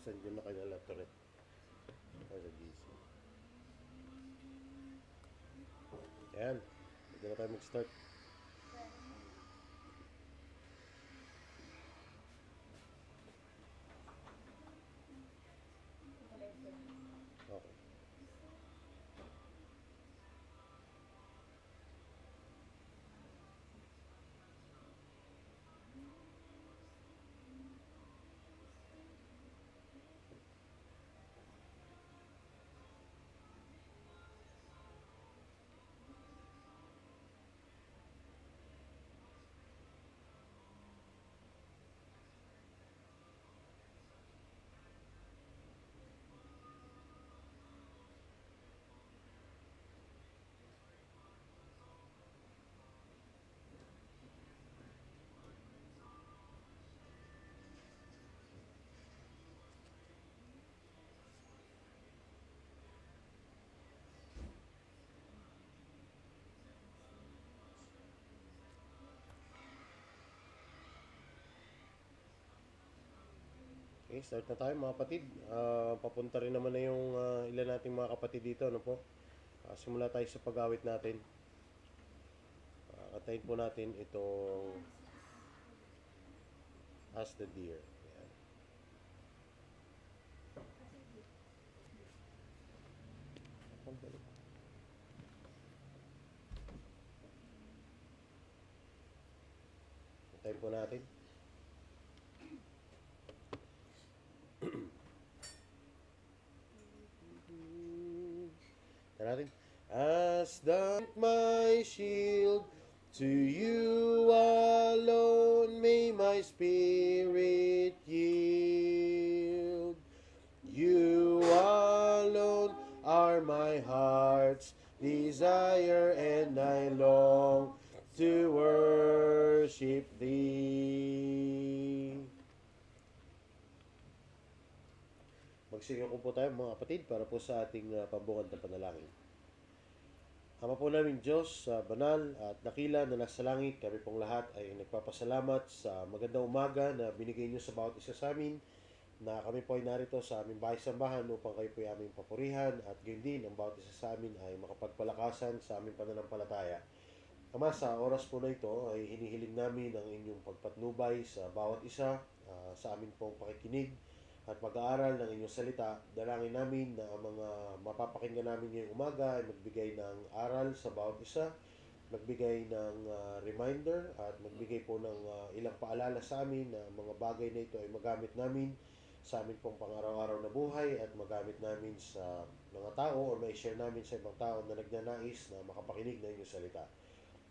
Nandiyan na kayo na Latoret. Sa GC. Ayan. Pwede na tayo mag-start. Okay. Okay, start na tayo mga kapatid. Papunta rin naman na yung ilan nating mga kapatid dito. Ano po? Simula tayo sa pag-awit natin. Katayin po natin itong As the Deer. Ayan. Katayin po natin. Natin. As the my shield, to you alone may my spirit yield. You alone are my heart's desire, and I long to worship Thee. Magsigaw po tayo mga kapatid para po sa ating pabungad na panalangin. Ama po namin Diyos, banal at dakila na nasa langit, kami pong lahat ay nagpapasalamat sa magandang umaga na binigay niyo sa bawat isa sa amin, na kami po ay narito sa aming bahay-sambahan upang kayo po ay aming papurihan, at gayon din ang bawat isa sa amin ay makapagpalakasan sa aming pananampalataya. Ama, sa oras po na ito ay hinihiling namin ang inyong pagpatnubay sa bawat isa, sa amin pong pakikinig at pag-aaral ng inyong salita. Dalangin namin na ang mga mapapakinggan namin ngayong umaga ay magbigay ng aral sa bawat isa, magbigay ng reminder at magbigay po ng ilang paalala sa amin na mga bagay na ito ay magamit namin sa amin pong pang-araw-araw na buhay at magamit namin sa mga tao o ma-share namin sa ibang tao na nagnanais na makapakinig ng inyong salita.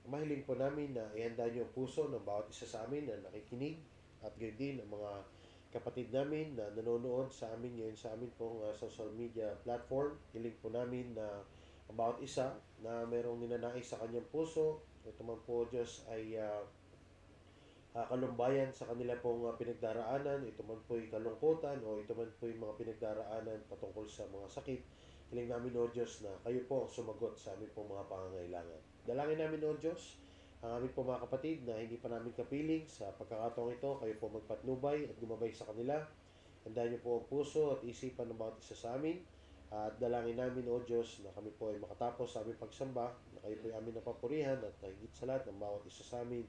Mahiling po namin na ihanda niyo ang puso ng bawat isa sa amin na nakikinig, at gayon din ang mga kapatid namin na nanonood sa amin ngayon sa amin pong social media platform. Hiling po namin na ang bawat isa na merong ninanais sa kanyang puso, ito man po Diyos ay kalumbayan sa kanila pong pinagdaraanan, ito man po'y kalungkutan o ito man po'y mga pinagdaraanan patungkol sa mga sakit. Hiling namin o Diyos na kayo po ang sumagot sa amin pong mga pangangailangan. Dalangin namin o Diyos ang aming po mga kapatid na hindi pa namin kapiling sa pagkakataong ito, kayo po magpatnubay at gumabay sa kanila. Handaan niyo po ang puso at isipan ng bawat isa sa amin. At dalangin namin o Diyos na kami po ay makatapos sa aming pagsamba, na kayo po ay aming napapurihan, at higit sa lahat ng bawat isa sa amin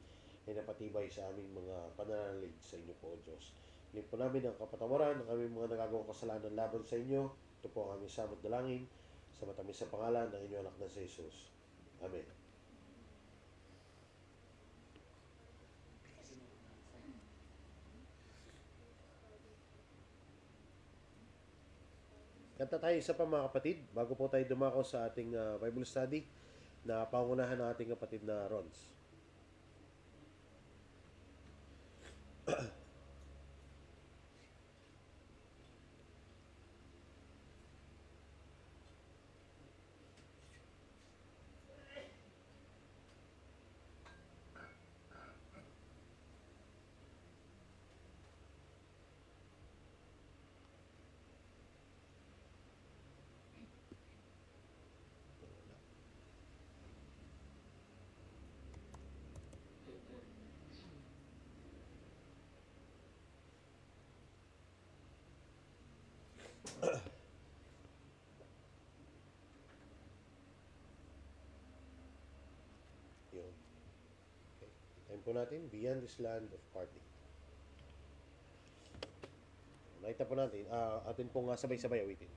ay napatibay sa aming mga pananalig sa inyo po o Diyos. Hiling po namin ang kapatawaran ng aming mga nagagawang kasalanan laban sa inyo. Ito po ang aming samot dalangin sa matamis sa pangalan ng inyong anak na si Jesus. Amen. Kanta tayo isa pa mga kapatid bago po tayo dumako sa ating Bible study na pangunahan ng ating kapatid na Rons. po natin, Beyond this Land of Parting. Nakita po natin, atin pong sabay-sabay awitin.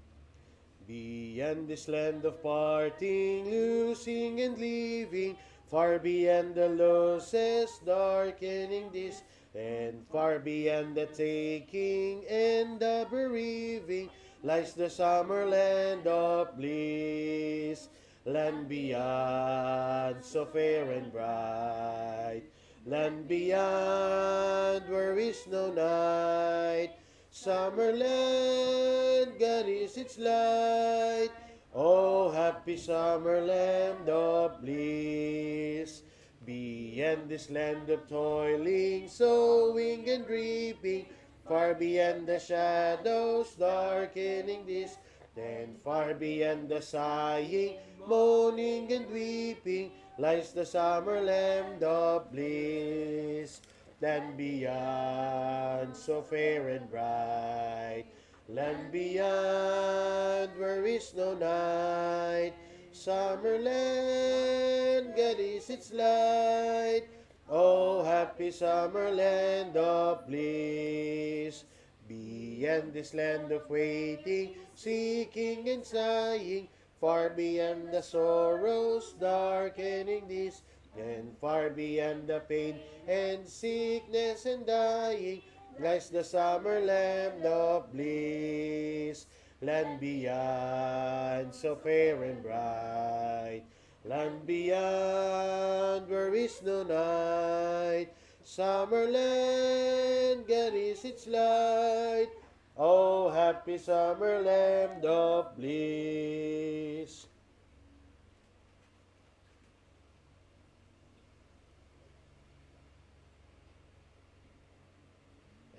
Beyond this land of parting, losing and leaving, far beyond the losses darkening this, and far beyond the taking and the bereaving, lies the summer land of bliss. Land beyond, so fair and bright, land beyond, where is no night. Summerland, God is its light. Oh, happy summerland of bliss. Beyond this land of toiling, sowing and reaping, far beyond the shadows darkening this, then far beyond the sighing, moaning and weeping, lies the summerland of bliss. Land beyond, so fair and bright, land beyond, where is no night. Summerland, God is its light. Oh, happy summerland of bliss. Beyond this land of waiting, seeking and sighing, far beyond the sorrows darkening this, and far beyond the pain and sickness and dying, lies the summer land of bliss. Land beyond, so fair and bright, land beyond, where is no night. Summerland, God is its light. Oh, happy summer land of bliss.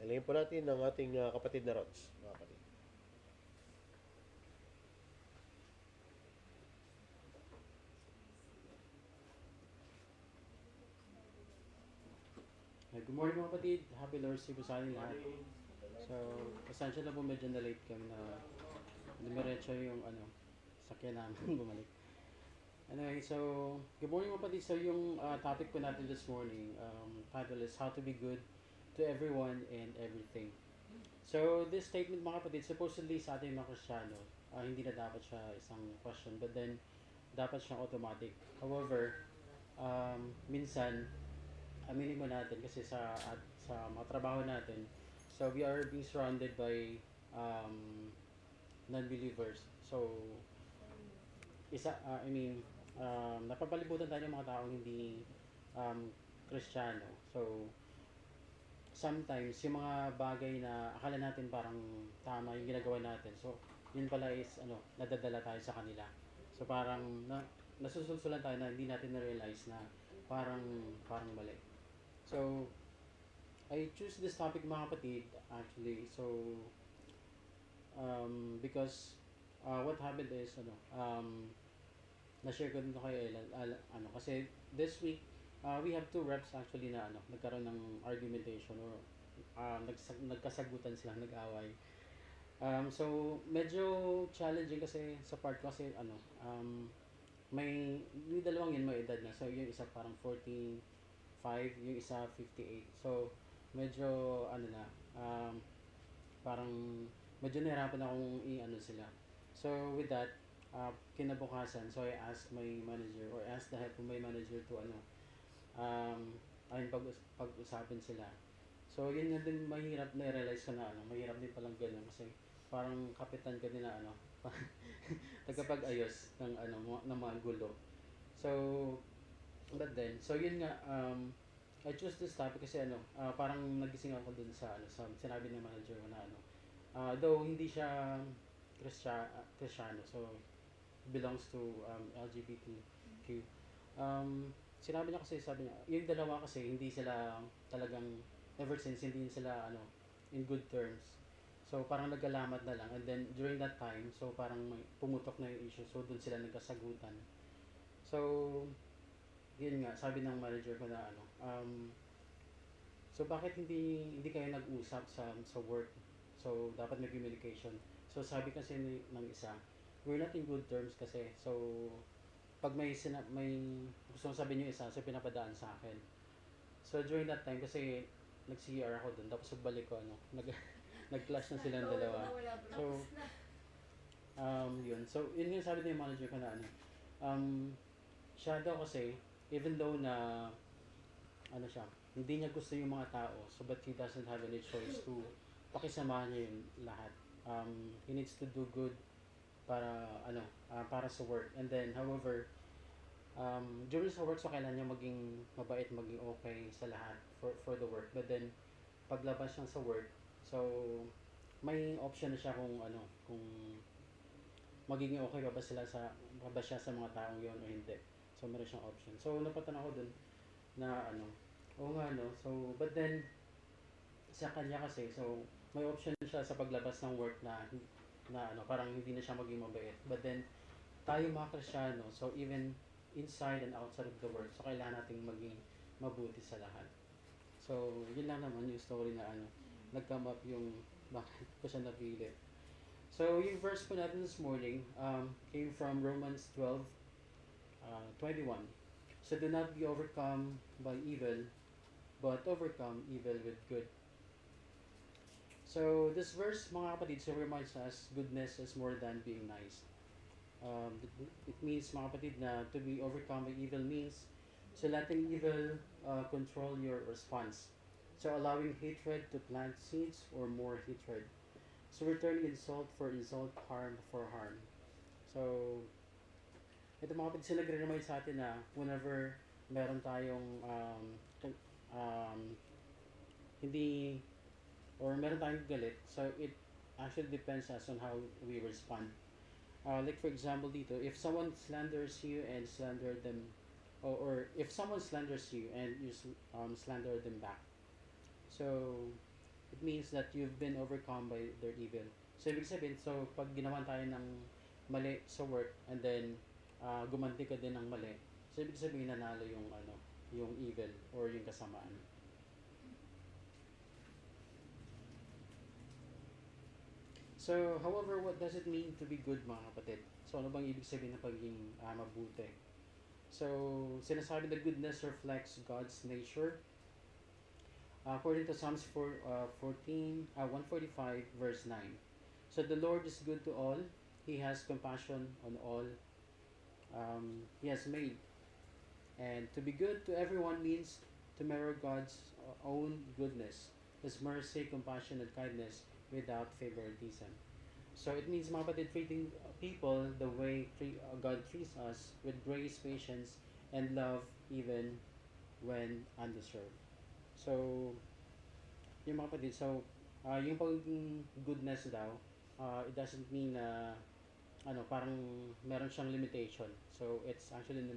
Alingin po natin ang ating kapatid na Rods, mga kapatid. Good morning mga kapatid. Happy Lord's Day po sa ating lahat. So, pasensya na po medyo na-late kami na dumiretso yung sakyan namin bumalik. Anyway, so, good morning mga kapatid. So, yung topic po natin this morning, title is How to Be Good to Everyone and Everything. So, this statement mga kapatid, supposedly sa ating mga Kristiyano, hindi na dapat siya isang question, but then, dapat siyang automatic. However, minsan, aminin mo natin kasi sa mga trabaho natin, so we are being surrounded by non-believers. So napapalibutan tayo ng mga taong hindi Kristiyano. So sometimes yung mga bagay na akala natin parang tama yung ginagawa natin, so yun pala is nadadala tayo sa kanila. So parang nasusulsulan tayo na hindi natin na-realize na parang mali. So, I choose this topic mga kapatid actually. So, because what happened is na-share ko din to kay Ellen, kasi this week we have two reps actually na nagkaroon ng argumentation or nagkasagutan sila, nag-away. So medyo challenging kasi sa part ko kasi may yung dalawang yun may edad na. So yung isa parang 45, yung isa 58. So medyo parang medyo nahirapan akong sila. So with that, kinabukasan, so I asked my manager or asked the help of my manager to ayun pag-usapin sila. So yun nga din mahirap na realize ko na mahirap din palang ganun kasi parang kapitan ka din na tagapag-ayos ng ng mga gulo. So but then so yun nga I choose this topic kasi parang nagising ako dun sa sa sinabi ng manager ko na though hindi siya Kristiyano, so belongs to LGBTQ. Sinabi niya kasi, sabi niya, yung dalawa kasi hindi sila talagang ever since hindi sila in good terms. So parang nagkalamat na lang, and then during that time, so parang may pumutok na yung issue, so dun sila nagkasagutan. So yun nga, sabi ng manager ko na so bakit hindi kayo nag-usap sa work? So dapat may communication. So sabi kasi ng isa, we're not in good terms kasi. So pag may gusto sabihin yung isa, so pinapadaan sa akin. So during that time, kasi nag-CR ako dun, tapos pagbalik ko, nag-clash na silang dalawa. So, yun. So, yun yung sabi ng manager ko na siya daw kasi, even though na, siya, hindi niya gusto yung mga tao, so but he doesn't have any choice to pakisamahan niya yung lahat. He needs to do good para, para sa work. And then, however, during sa work, so kailangan niya maging mabait, maging okay sa lahat for the work. But then, paglabas niya sa work, so, may option na siya kung magiging okay pa ba siya sa mga taong yon o hindi. So, meron siyang option. So, napatan ako dun na oo nga so, but then, sa kanya kasi, so, may option siya sa paglabas ng work na parang hindi na siya maging mabait. But then, tayo mga Kristyano, so even inside and outside of the work, so kailangan nating maging mabuti sa lahat. So, yun lang naman yung story na nag-come up yung bakit ko siya napili. So, yung verse po natin this morning came from Romans 12:21. So, do not be overcome by evil, but overcome evil with good. So, this verse, mga kapatid, so reminds us goodness is more than being nice. It means, mga kapatid, na to be overcome by evil means so letting evil control your response. So, allowing hatred to plant seeds or more hatred. So, returning insult for insult, harm for harm. So, ito mga kapatid, sila nagre-remind sa atin na whenever meron tayong hindi or meron tayong galit, so it actually depends us on how we respond. Like for example dito, if someone slanders you and slander them, or if someone slanders you and you slander them back, so it means that you've been overcome by their evil. So ibig sabihin, so pag ginawan tayo ng mali sa work and then gumanti ka din ng mali, so ibig sabihin nanalo yung evil or yung kasamaan. So, however, what does it mean to be good, mga kapatid? So, ano bang ibig sabihin ng pagiging mabuti? So, sinasabi na goodness reflects God's nature. According to Psalms 145, verse 9. So, the Lord is good to all. He has compassion on all He has made. And to be good to everyone means to mirror God's own goodness, His mercy, compassion, and kindness without favoritism. So it means, mga kapatid, treating people the way God treats us with grace, patience, and love even when undeserved. So, yung mga kapatid, so yung pagiging goodness daw, it doesn't mean na parang meron siyang limitation. So, it's actually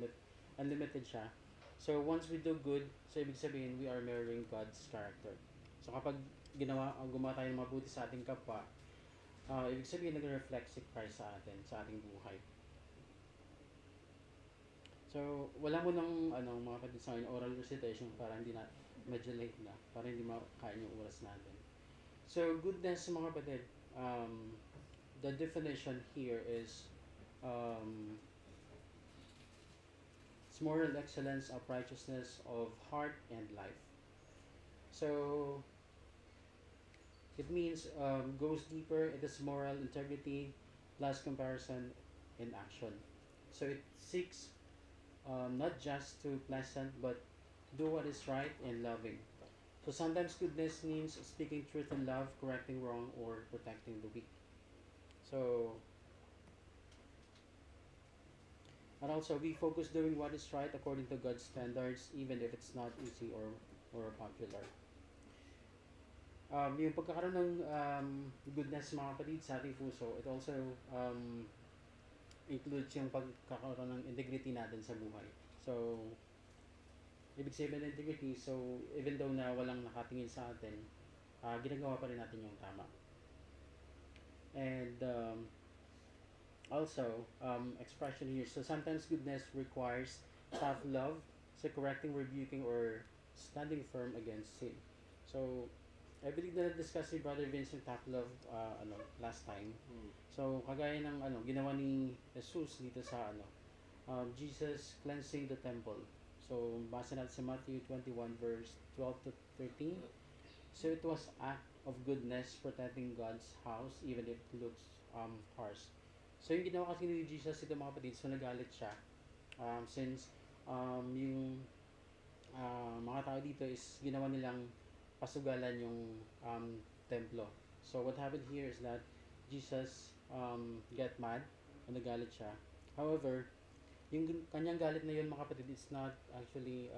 unlimited siya. So, once we do good, so ibig sabihin, we are mirroring God's character. So, kapag gumawa tayo ng mabuti sa ating kapwa, ibig sabihin, nag-reflect si Christ sa atin, sa ating buhay. So, wala mo nang, mga kapatid sa akin, oral recitation para hindi na, medyo late na, para hindi makain yung oras natin. So, goodness, mga kapatid, the definition here is it's moral excellence of righteousness of heart and life. So, it means goes deeper. It is moral integrity plus comparison in action. So, it seeks not just to pleasant but do what is right and loving. So, sometimes goodness means speaking truth in love, correcting wrong, or protecting the weak. So, and also we focus doing what is right according to God's standards, even if it's not easy or popular. Yung pagkakaroon ng goodness, mga kapatid, sa ating puso, it also includes yung pagkakaroon ng integrity natin sa buhay. So, ibig sabihin ng integrity, so even though na walang nakatingin sa atin, ginagawa pa rin natin yung tama. And also, expression here. So sometimes goodness requires tough love, so correcting, rebuking, or standing firm against sin. So, I believe na discuss si Brother Vincent tough love last time. So, kagaya ng ginawa ni Jesus dito sa Jesus cleansing the temple. So, basa natin sa Matthew 21 verse 12 to 13. So, it was act of goodness protecting God's house even if it looks harsh. So, yung ginawa kasi ni Jesus ito mga kapatid, so nagalit siya. Since yung mga tao dito is ginawa nilang pasugalan yung templo. So, what happened here is that Jesus get mad o nagalit siya. However, yung kanyang galit na yun mga kapatid is not actually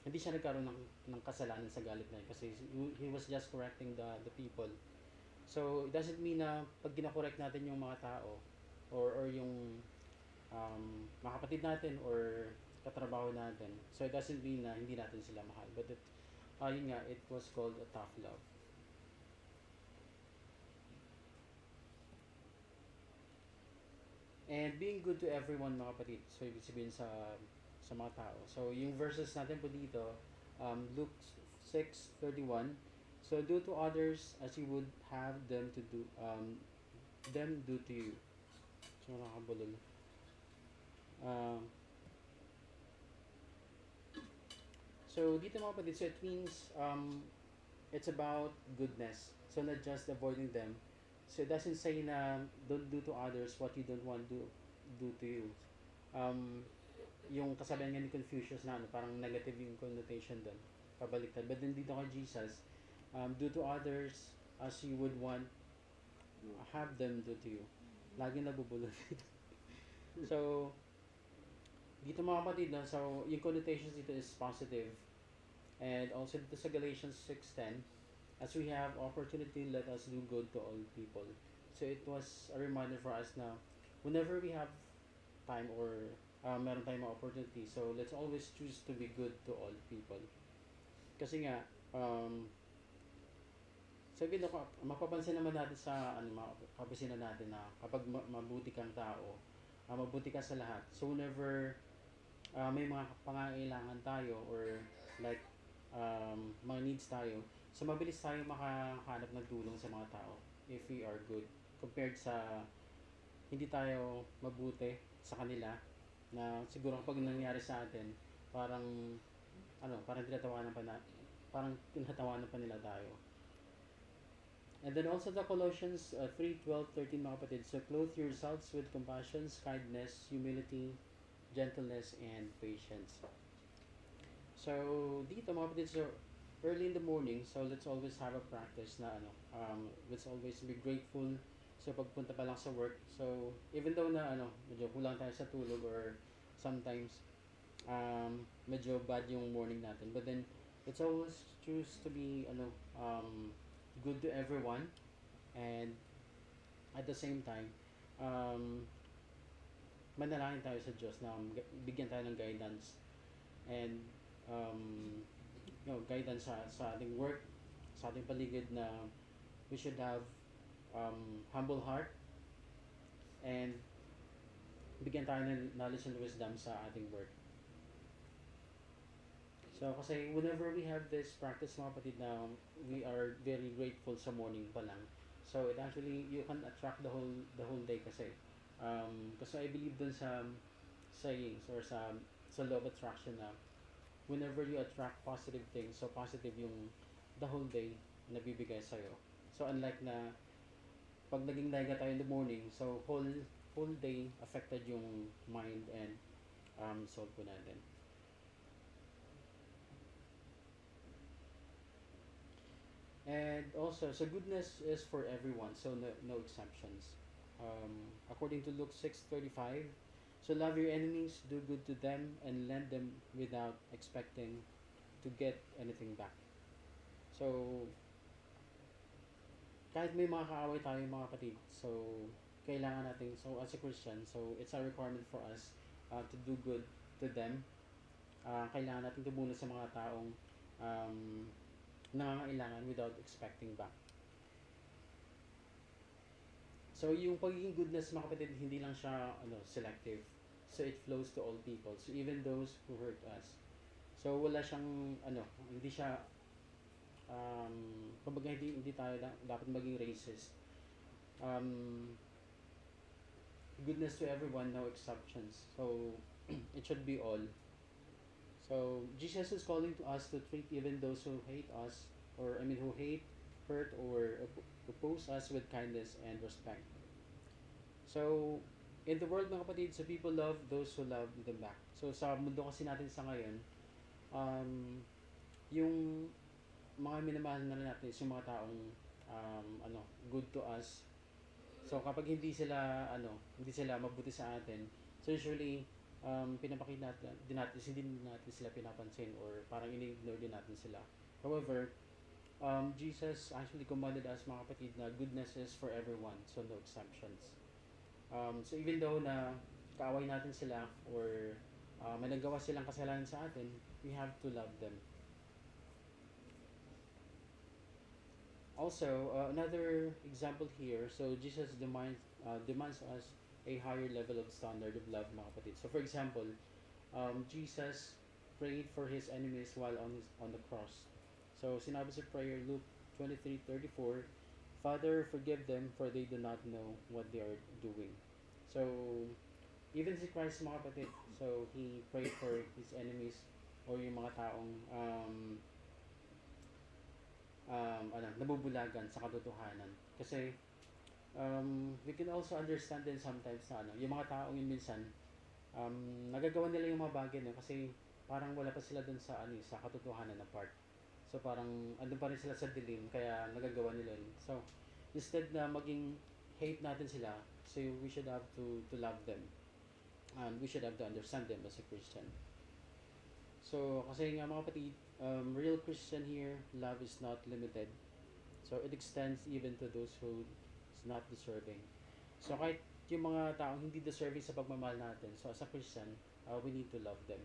hindi siya nagkaroon ng kasalanan sa galit na yun kasi he was just correcting the people. So it doesn't mean na pag kinakorek natin yung mga tao or yung mga kapatid natin or katrabaho natin, so it doesn't mean na hindi natin sila mahal, but yun nga, it was called a tough love. And being good to everyone mga kapatid. So ibig sabihin sa mga tao. So yung verses natin po dito, Luke 6:31. So do to others as you would have them do to you. So nakakabulol. Um, so dito mga kapatid, so it means it's about goodness. So not just avoiding them. So it doesn't say na don't do to others what you don't want to do to you. Um, yung kasabihan nga ni Confucius na ano, parang negative yung connotation doon. Pabaliktad. But then dito kay Jesus, do to others as you would want have them do to you. Lagi nabubulol dito. So, dito mga kapatid, no? So, yung connotations dito is positive. And also dito sa Galatians 6:10, as we have opportunity, let us do good to all people. So, it was a reminder for us na whenever we have time or meron tayong mga opportunity, so let's always choose to be good to all people. Kasi nga, sabi na, mapapansin naman natin sa kapasinan natin na kapag mabuti kang tao, mabuti ka sa lahat. So whenever may mga pangangailangan tayo or like mga needs tayo, so mabilis tayo makahanap ng tulong sa mga tao if we are good compared sa hindi tayo mabuti sa kanila na siguro kapag nangyari sa atin parang parang tinatawanan pa nila tayo. And then also the Colossians 3:12-13 mga kapatid, so clothe yourselves with compassion, kindness, humility, gentleness, and patience. So dito mga kapatid, so early in the morning, so let's always have a practice na let's always be grateful sa pagpunta pa lang sa work. So even though na medyo kulang tayo sa tulog or sometimes medyo bad yung morning natin, but then let's always choose to be good to everyone, and at the same time manalangin tayo sa Diyos na bigyan tayo ng guidance and guidance sa ating work, sa ating paligid, na we should have humble heart and bigyan tayo ng knowledge and wisdom sa ating work. So, kasi whenever we have this practice mga kapatid na we are very grateful sa morning pa lang, so it actually, you can attract the whole day kasi. Kasi I believe dun sa sayings or sa law of attraction na whenever you attract positive things, so positive yung the whole day na bibigay sa'yo. So, unlike na pag naging naiga tayo in the morning, so whole day affected yung mind and soul po natin. And also, so goodness is for everyone, so no exceptions. According to Luke 6:35, so love your enemies, do good to them, and lend them without expecting to get anything back. So, kahit may mga kaaway tayo mga kapatid, so kailangan natin, so as a Christian, so it's a requirement for us to do good to them. Kailangan natin tumulong sa mga taong nangangailangan without expecting back. So yung pagiging goodness mga kapatid, hindi lang siya selective. So it flows to all people. So even those who hurt us. So wala siyang hindi siya kumbaga hindi tayo dapat maging racist. Goodness to everyone, no exceptions. So it should be all. So Jesus is calling to us to treat even those who hate us, or I mean who hate, hurt, or oppose us with kindness and respect. So in the world mga kapatid, so people love those who love them back. So sa mundo kasi natin sa ngayon, um, yung mga minamahal na rin natin is yung mga taong good to us. So kapag hindi sila mabuti sa atin, so usually pinapakita natin, hindi natin sila pinapansin or parang ini-ignore din natin sila. However, Jesus actually commanded us mga kapatid na goodness is for everyone, so no exceptions. So even though na kaaway natin sila or may nagawa silang kasalanan sa atin, we have to love them. Also, another example here, so Jesus demands us a higher level of standard of love mga kapatid. So for example, Jesus prayed for his enemies while on the cross. So sinabi sa prayer, Luke 23:34, Father, forgive them for they do not know what they are doing. So even si Christ mga kapatid, so he prayed for his enemies or yung mga taong nabubulagan sa katotohanan. Kasi we can also understand din sometimes na yung mga taong yun minsan nagagawa nila yung mga bagay na kasi parang wala pa sila dun sa sa katotohanan na part. So parang andun pa rin sila sa dilim kaya nagagawa nila yun. So instead na maging hate natin sila, so we should have to love them. And we should have to understand them as a Christian. So kasi nga mga kapatid, real Christian here, love is not limited. So it extends even to those who is not deserving. So kahit yung mga taong hindi deserving sa pagmamahal natin, so as a Christian, we need to love them.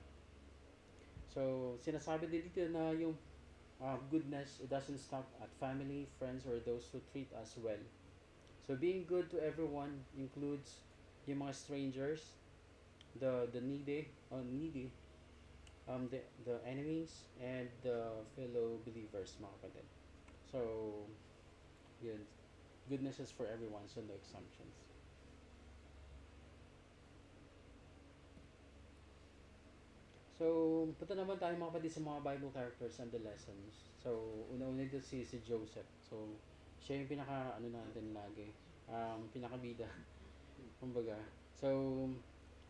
So sinasabi din dito na yung goodness, it doesn't stop at family, friends, or those who treat us well. So being good to everyone includes yung mga strangers, the needy, the enemies, and the fellow believers mga kapatid. So yun, goodness is for everyone, so no exemptions. So punta naman tayo mga kapatid sa mga Bible characters and the lessons. So una-una dito si Joseph. So siya yung pinaka natin lagi, pinakabida kumbaga. So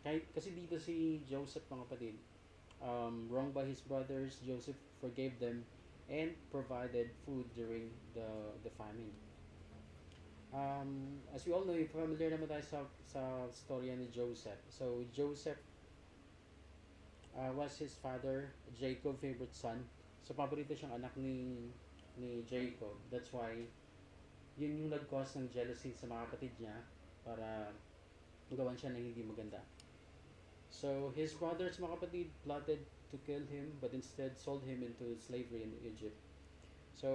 kahit kasi dito si Joseph mga kapatid, wronged by his brothers, Joseph forgave them and provided food during the famine. As we all know, familiar naman tayo sa storya ni Joseph. So Joseph was his father, Jacob, favorite son. So paborito siyang anak ni Jacob. That's why yun yung nag-cause ng jealousy sa mga kapatid niya para gawan siya ng hindi maganda. So his brothers mga kapatid plotted to kill him but instead sold him into slavery in Egypt. So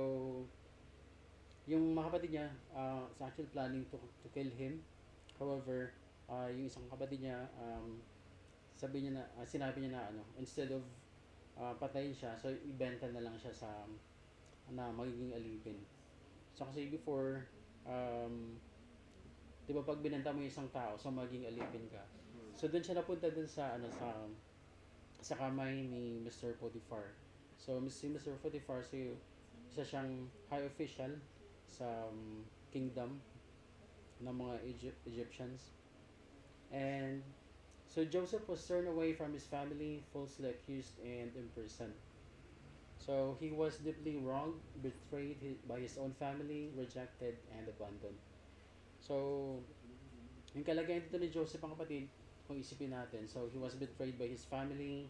yung mga kapatid niya is actually planning to kill him. However, yung isang kapatid niya sinabi niya na instead of patayin siya, so ibenta na lang siya sa na magiging alipin. So kasi before, di ba pag binenta mo yung isang tao, so magiging alipin ka. So doon siya napunta dun sa kamay ni Mr. Potiphar. So si Mr. Potiphar, so isa siyang high official sa kingdom ng mga Egyptians. And so Joseph was turned away from his family, falsely accused and imprisoned. So he was deeply wronged, betrayed by his own family, rejected and abandoned. So yung kalagayan dito ni Joseph ang kapatid, kung isipin natin, so he was betrayed by his family,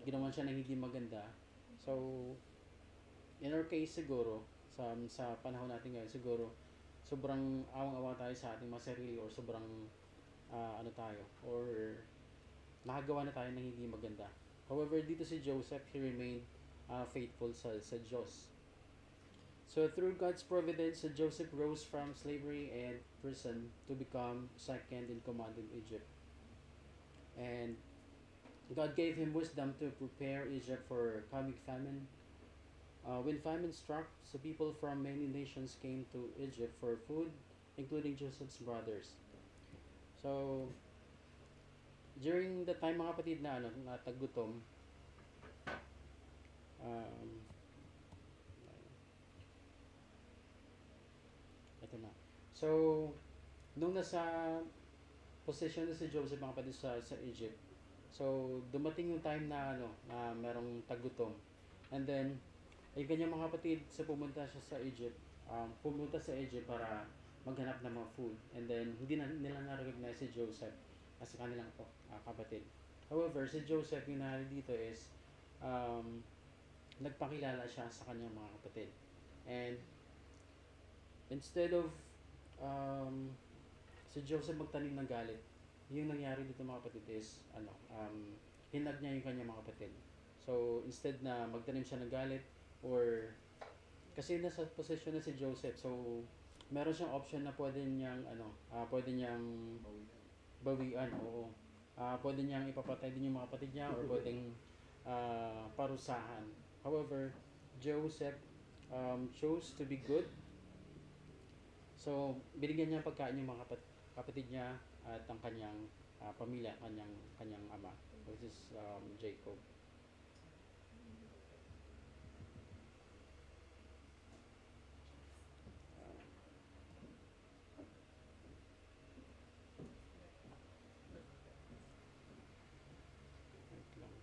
ginawan siya ng hindi maganda. So in our case siguro, sa panahon natin ngayon, siguro sobrang awang-awa tayo sa ating mga sarili or sobrang tayo or nakagawa na tayo ng hindi maganda. However, dito si Joseph, he remained faithful sa Diyos. So through God's providence, Joseph rose from slavery and prison to become second in command in Egypt. And God gave him wisdom to prepare Egypt for coming famine. When famine struck, so people from many nations came to Egypt for food, including Joseph's brothers. So during the time mga kapatid na na tagutom, um, ito na. So, nung nasa position na si Joseph mga kapatid sa Egypt, so dumating yung time na na merong tagutom. And then, ay kanya mga kapatid sa pumunta siya sa Egypt, pumunta sa Egypt para maghanap ng mga food. And then, hindi na nila na-recognize si Joseph as kanilang kapatid. However, si Joseph, yung nari dito is, nagpakilala siya sa kanyang mga kapatid. And instead of si Joseph magtanim ng galit, yung nangyari dito mga kapatid is, hinag niya yung kanyang mga kapatid. So, instead na magtanim siya ng galit, or kasi nasa posisyon na si Joseph, so meron siyang option na pwede niyang pwede niyang bawian, oo. Pwede niyang ipapatay din yung mga kapatid niya, or pwedeng parusahan. However, Joseph chose to be good. So, binigyan niya pagkain yung mga kapatid niya at ang kanyang pamilya, kanyang ama, which is Jacob. Wait lang.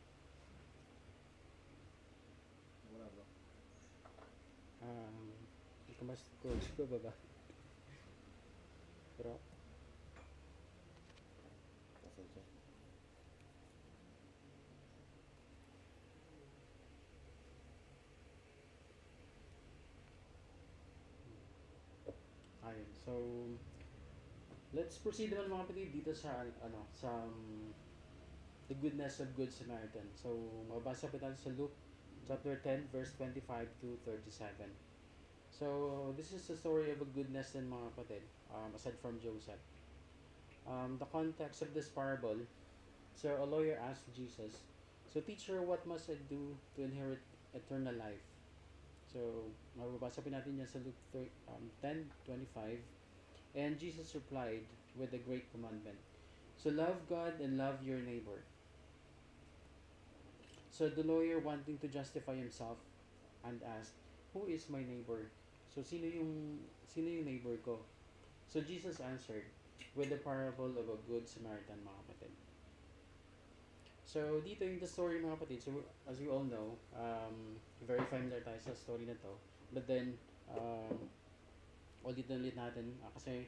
Hindi ko mas ko baba. Pero, Asan siya? ayun. So, let's proceed naman mga kapatid dito sa the goodness of Good Samaritan. So, mabasa po tayo sa Luke chapter 10 verse 25 to 37. So, this is the story of a goodness din mga kapatid, aside from Joseph. The context of this parable, so a lawyer asked Jesus, so teacher, what must I do to inherit eternal life? So, mababasa po natin yan sa Luke 10:25. And Jesus replied with a great commandment. So, love God and love your neighbor. So, the lawyer, wanting to justify himself, and asked, who is my neighbor? So, sino yung neighbor ko? So, Jesus answered with the parable of a good Samaritan, mga kapatid. So, dito yung the story, mga kapatid. So, as you all know, very familiar tayo sa story na to. But then, ulit natin, kasi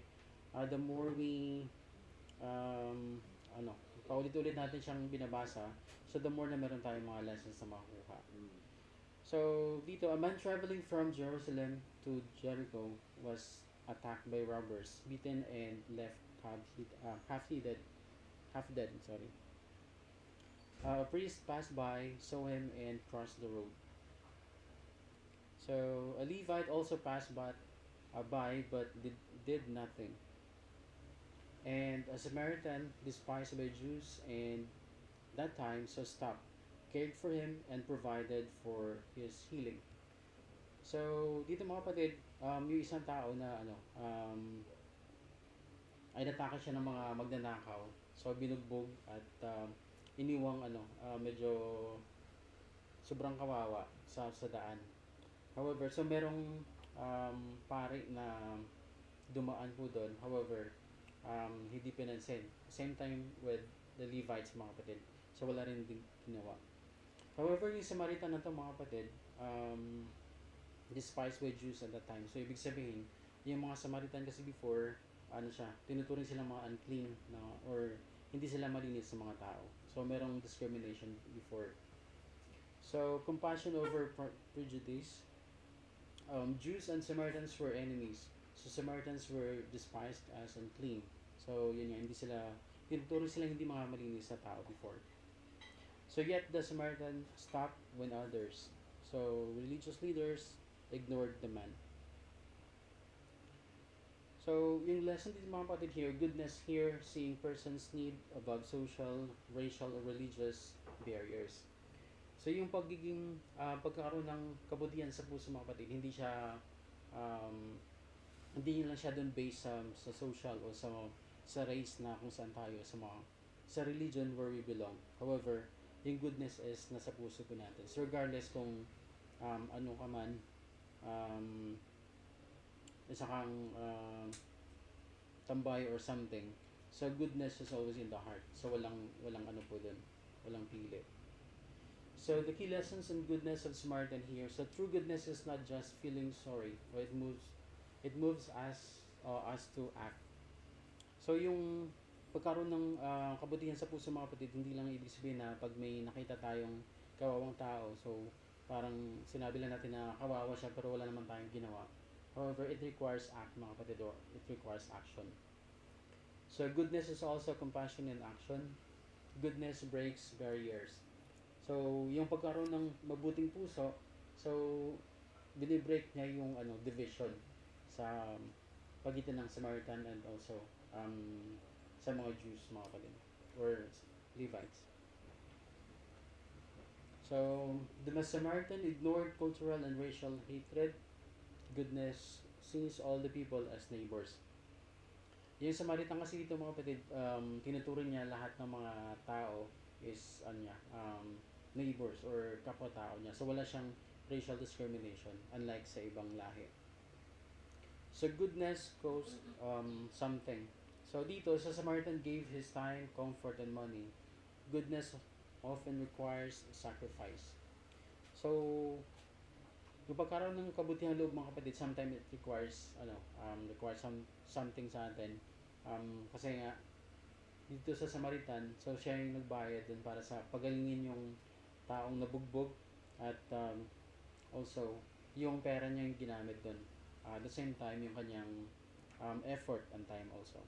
the more we paulit-ulit natin siyang binabasa, so the more na meron tayong mga lessons na makukuha. So, dito, a man traveling from Jerusalem to Jericho was attacked by robbers, beaten and left half dead, sorry. A priest passed by, saw him, and crossed the road. So, a Levite also passed by but did nothing. And a Samaritan, despised by Jews and that time, so stopped, cared for him, and provided for his healing. So, dito mga kapatid, yung isang tao na ay natake siya ng mga magnanakaw. So, binugbog at iniwang medyo sobrang kawawa sa daan. However, so merong pari na dumaan po doon. However, hindi pinansin. Same time with the Levites, mga kapatid. So, wala rin din ginawa. However, yung Samaritan na to, mga kapatid, despised by Jews at that time. So, ibig sabihin, yung mga Samaritan kasi before, tinuturing silang mga unclean na, or hindi sila malinis sa mga tao. So, merong discrimination before. So, compassion over prejudice. Jews and Samaritans were enemies. So, Samaritans were despised as unclean. So, yun yan, tinuturing silang hindi mga malinis sa tao before. So, yet the Samaritan stopped when others. So, religious leaders ignored the man. So, yung lesson dito mga kapatid here, goodness here, seeing persons' need above social, racial, or religious barriers. So, yung pagkakaroon ng kabutihan sa puso mga kapatid, hindi hindi lang siya doon based sa social o sa race na kung saan tayo, sa religion where we belong. However, yung goodness is nasa puso po natin. So regardless kung ano ka man, um, isa kang tambay or something, so goodness is always in the heart. So walang ano po dun, walang pili. So the key lessons in goodness of Samaritan here. So true goodness is not just feeling sorry, but it moves us to act. So yung pagkaroon ng kabutihan sa puso mga kapatid, hindi lang ibig sabihin na pag may nakita tayong kawawang tao, so parang sinabi lang natin na kawawa siya pero wala naman tayong ginawa. However, it requires act mga kapatid, or it requires action. So goodness is also compassion in action. Goodness breaks barriers. So yung pagkaroon ng mabuting puso, so binibreak niya yung division sa pagitan ng Samaritan and also sa mga Jews mga kapatid or Levites. So the Samaritan ignored cultural and racial hatred. Goodness sees all the people as neighbors. Yung Samaritan kasi dito mga kapatid, tinuturing niya lahat ng mga tao is neighbors or kapwa-tao niya. So wala siyang racial discrimination unlike sa ibang lahi. So goodness costs something. So dito sa Samaritan gave his time, comfort and money. Goodness often requires sacrifice. So yung pagkaroon ng kabutihan loob mga kapatid, sometimes it requires something sa atin. Kasi nga dito sa Samaritan, so siya yung nagbayad dun para sa pagalingin yung taong nabugbog at also yung pera niya yung ginamit dun. At the same time, yung kanyang effort and time also.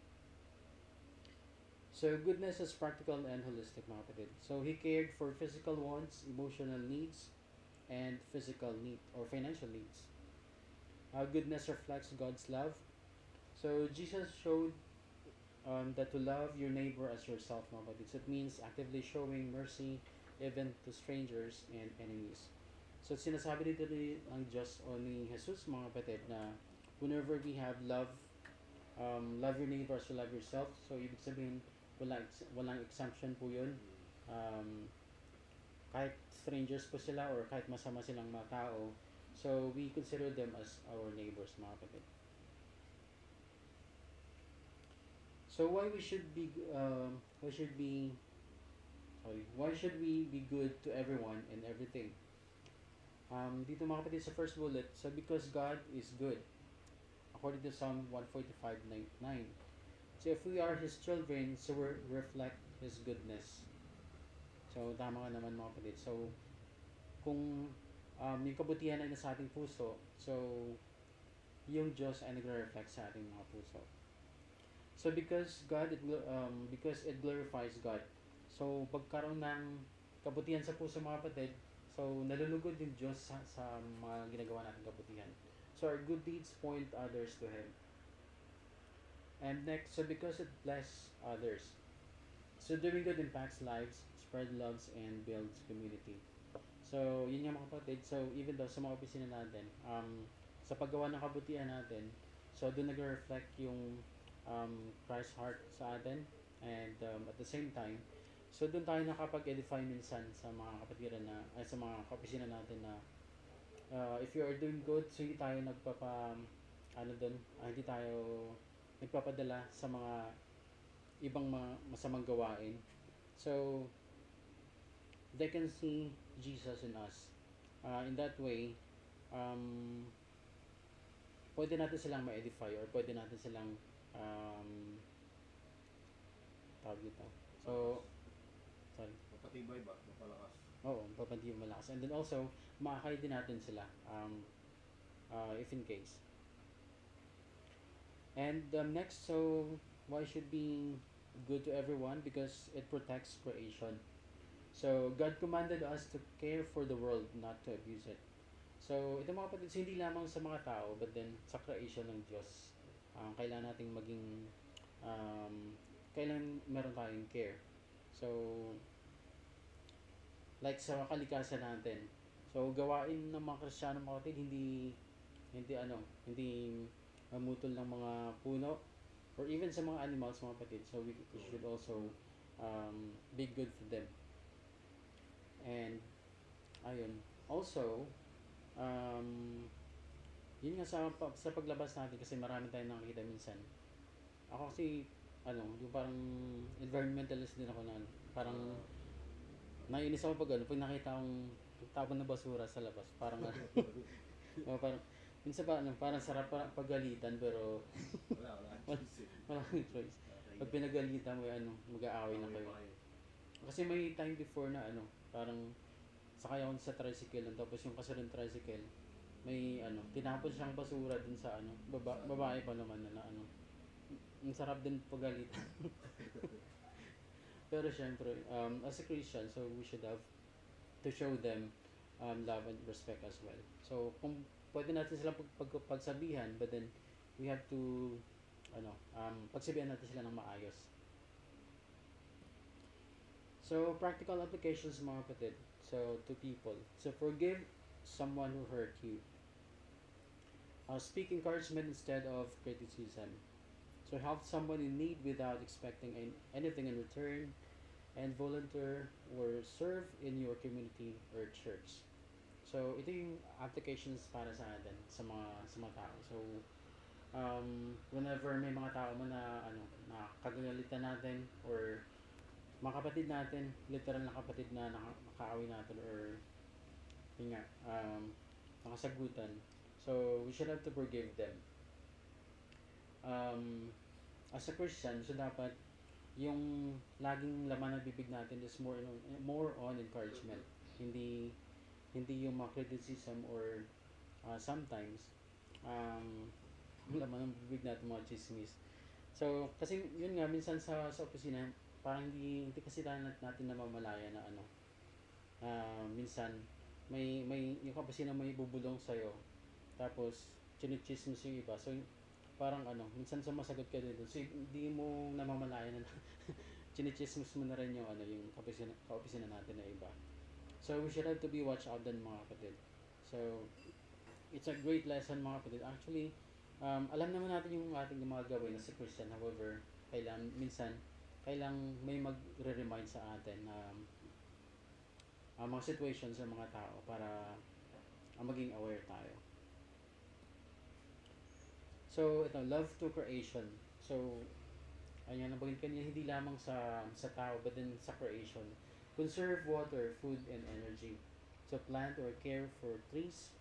So goodness is practical and holistic mga kapatid. So he cared for physical wants, emotional needs, and physical need or financial needs. Goodness reflects God's love. So Jesus showed that to love your neighbor as yourself mga kapatid. So it means actively showing mercy even to strangers and enemies. So sinasabi dito ng Diyos o ni Jesus mga kapatid na whenever we have love your neighbor as you love yourself. So ibig sabihin walang exemption po yun. Kahit strangers po sila or kahit masama silang mga tao, so we consider them as our neighbors mga kapatid. So why should we be good to everyone and everything? Dito mga kapatid sa first bullet, so because God is good, according to Psalm 145:9. So if we are His children, so we reflect His goodness. So tama ka naman mga kapatid. So kung yung kabutihan ay nasa ating puso, so yung Diyos ay nagre-reflect sa ating mga puso. So because it glorifies God. So pagkaroon ng kabutihan sa puso mga kapatid, so nalulugod yung Diyos sa mga ginagawa nating kabutihan. So our good deeds point others to Him. And next, so because it bless others. So doing good impacts lives, spread loves, and builds community. So yun yung mga kapatid. So even though sa mga opisina natin, sa paggawa ng kabutihan natin, so doon nag-reflect yung Christ's heart sa atin. And at the same time, so doon tayo nakapag-edify minsan sa mga kapatiran sa mga kaopisina natin na if you are doing good, so hindi tayo hindi tayo nagpapadala sa mga ibang mga masamang gawain. So they can see Jesus in us. In that way, pwede natin silang ma-edify or pwede natin silang tawag dito. So, sorry. Mapatibay ba? Mapalakas? Oo, papatibay malakas. And then also, maakay din natin sila if in case. And next, so why should be good to everyone? Because it protects creation. So God commanded us to care for the world, not to abuse it. So ito mga kapatid, hindi lamang sa mga tao, but then sa creation ng Diyos. Kailangan nating maging kailangan meron tayong care. So like sa kalikasan natin. So gawain ng mga Kristiyano mga kapatid, hindi mamutol ng mga puno or even sa mga animals mga kapatid. So we should also be good for them. And ayun, also, um, yun nga sa paglabas natin kasi marami tayong nakikita minsan. Ako kasi yung parang environmentalist din ako na parang naiinis ako pag nakita akong tapon na basura sa labas, parang parang minsan parang sarap pagalitan pero wala kang choice. Pag pinagalitan mo mag-aaway na kayo. Kasi may time before na parang sakay ako sa tricycle tapos yung kasunod tricycle may tinapon siyang basura dun sa babae pa naman na ang sarap din pagalitan. Pero syempre, as a Christian, so we should have to show them love and respect as well. So kung pwede natin silang pagsabihan, but then we have to pagsabihan natin sila ng maayos. So practical applications mga kapatid. So to people. So forgive someone who hurt you. Speak encouragement instead of criticism. So help someone in need without expecting anything in return, and volunteer or serve in your community or church. So ito yung applications para sa atin sa mga tao. So whenever may mga tao man na kagagalitan natin or mga kapatid natin, literal na kapatid na nakaaway natin or yun nga, nakasagutan. So we should have to forgive them. As a Christian, so dapat yung laging laman ng bibig natin is more on encouragement. Hindi yung mga criticism or sometimes laman ng bibig natin mga chismis. So kasi yun nga minsan sa opisina parang hindi kasi natin namamalaya na minsan may yung opisina may bubulong sa tapos chinichismis yung iba. So parang minsan sumasagot ka din doon. So hindi mo namamalayan na chinichismis mo na rin yung yung kaopisina natin na iba. So we should have to be watch out din mga kapatid. So it's a great lesson mga kapatid. Actually, alam naman natin yung ating mga gawin as a Christian. However, minsan may magre-remind sa atin na mga situations sa mga tao para maging aware tayo. So, ito, love to creation. So, ayan, nabagin kanina, hindi lamang sa tao, but then sa creation. Conserve water, food, and energy. So, plant or care for plants.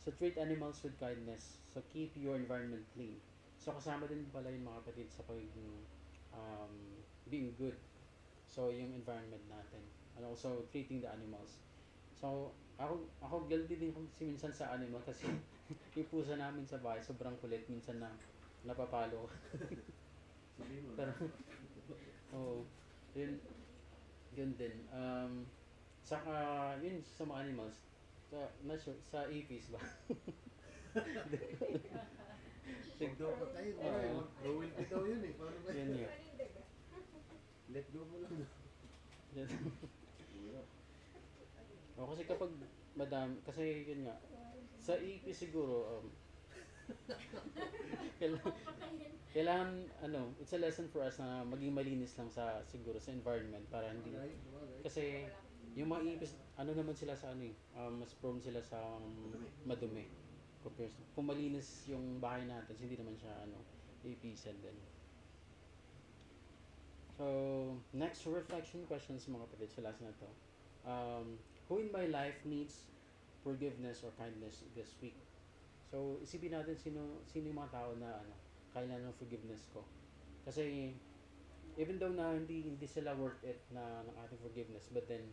So, treat animals with kindness. So, keep your environment clean. So, kasama din pala yung mga kapatid sa pagiging being good. So, yung environment natin. And also, treating the animals. So, ako guilty din kasi minsan sa animal kasi yung pusa namin sa bahay sobrang kulit minsan na napapalo. Pero yun din. Saka yun sa mga animals sa ipis ba? Sigdo pa tayo. Rowell bitaw yun eh. Paano ba Yun yun. Let go mo lang. Kasi kapag kasi yun nga, sa ipis siguro, kailangan, it's a lesson for us na maging malinis lang siguro sa environment para hindi, kasi yung mga ipis, naman sila sa mas prone sila sa madumi. Kung malinis yung bahay natin, hindi naman siya, ipisan din. So, next reflection questions mga kapatid, sa last na to. Who in my life needs forgiveness or kindness this week? So, isipin natin sino yung mga tao na kailangan ng forgiveness ko. Kasi, even though na hindi sila worth it ng ating forgiveness, but then,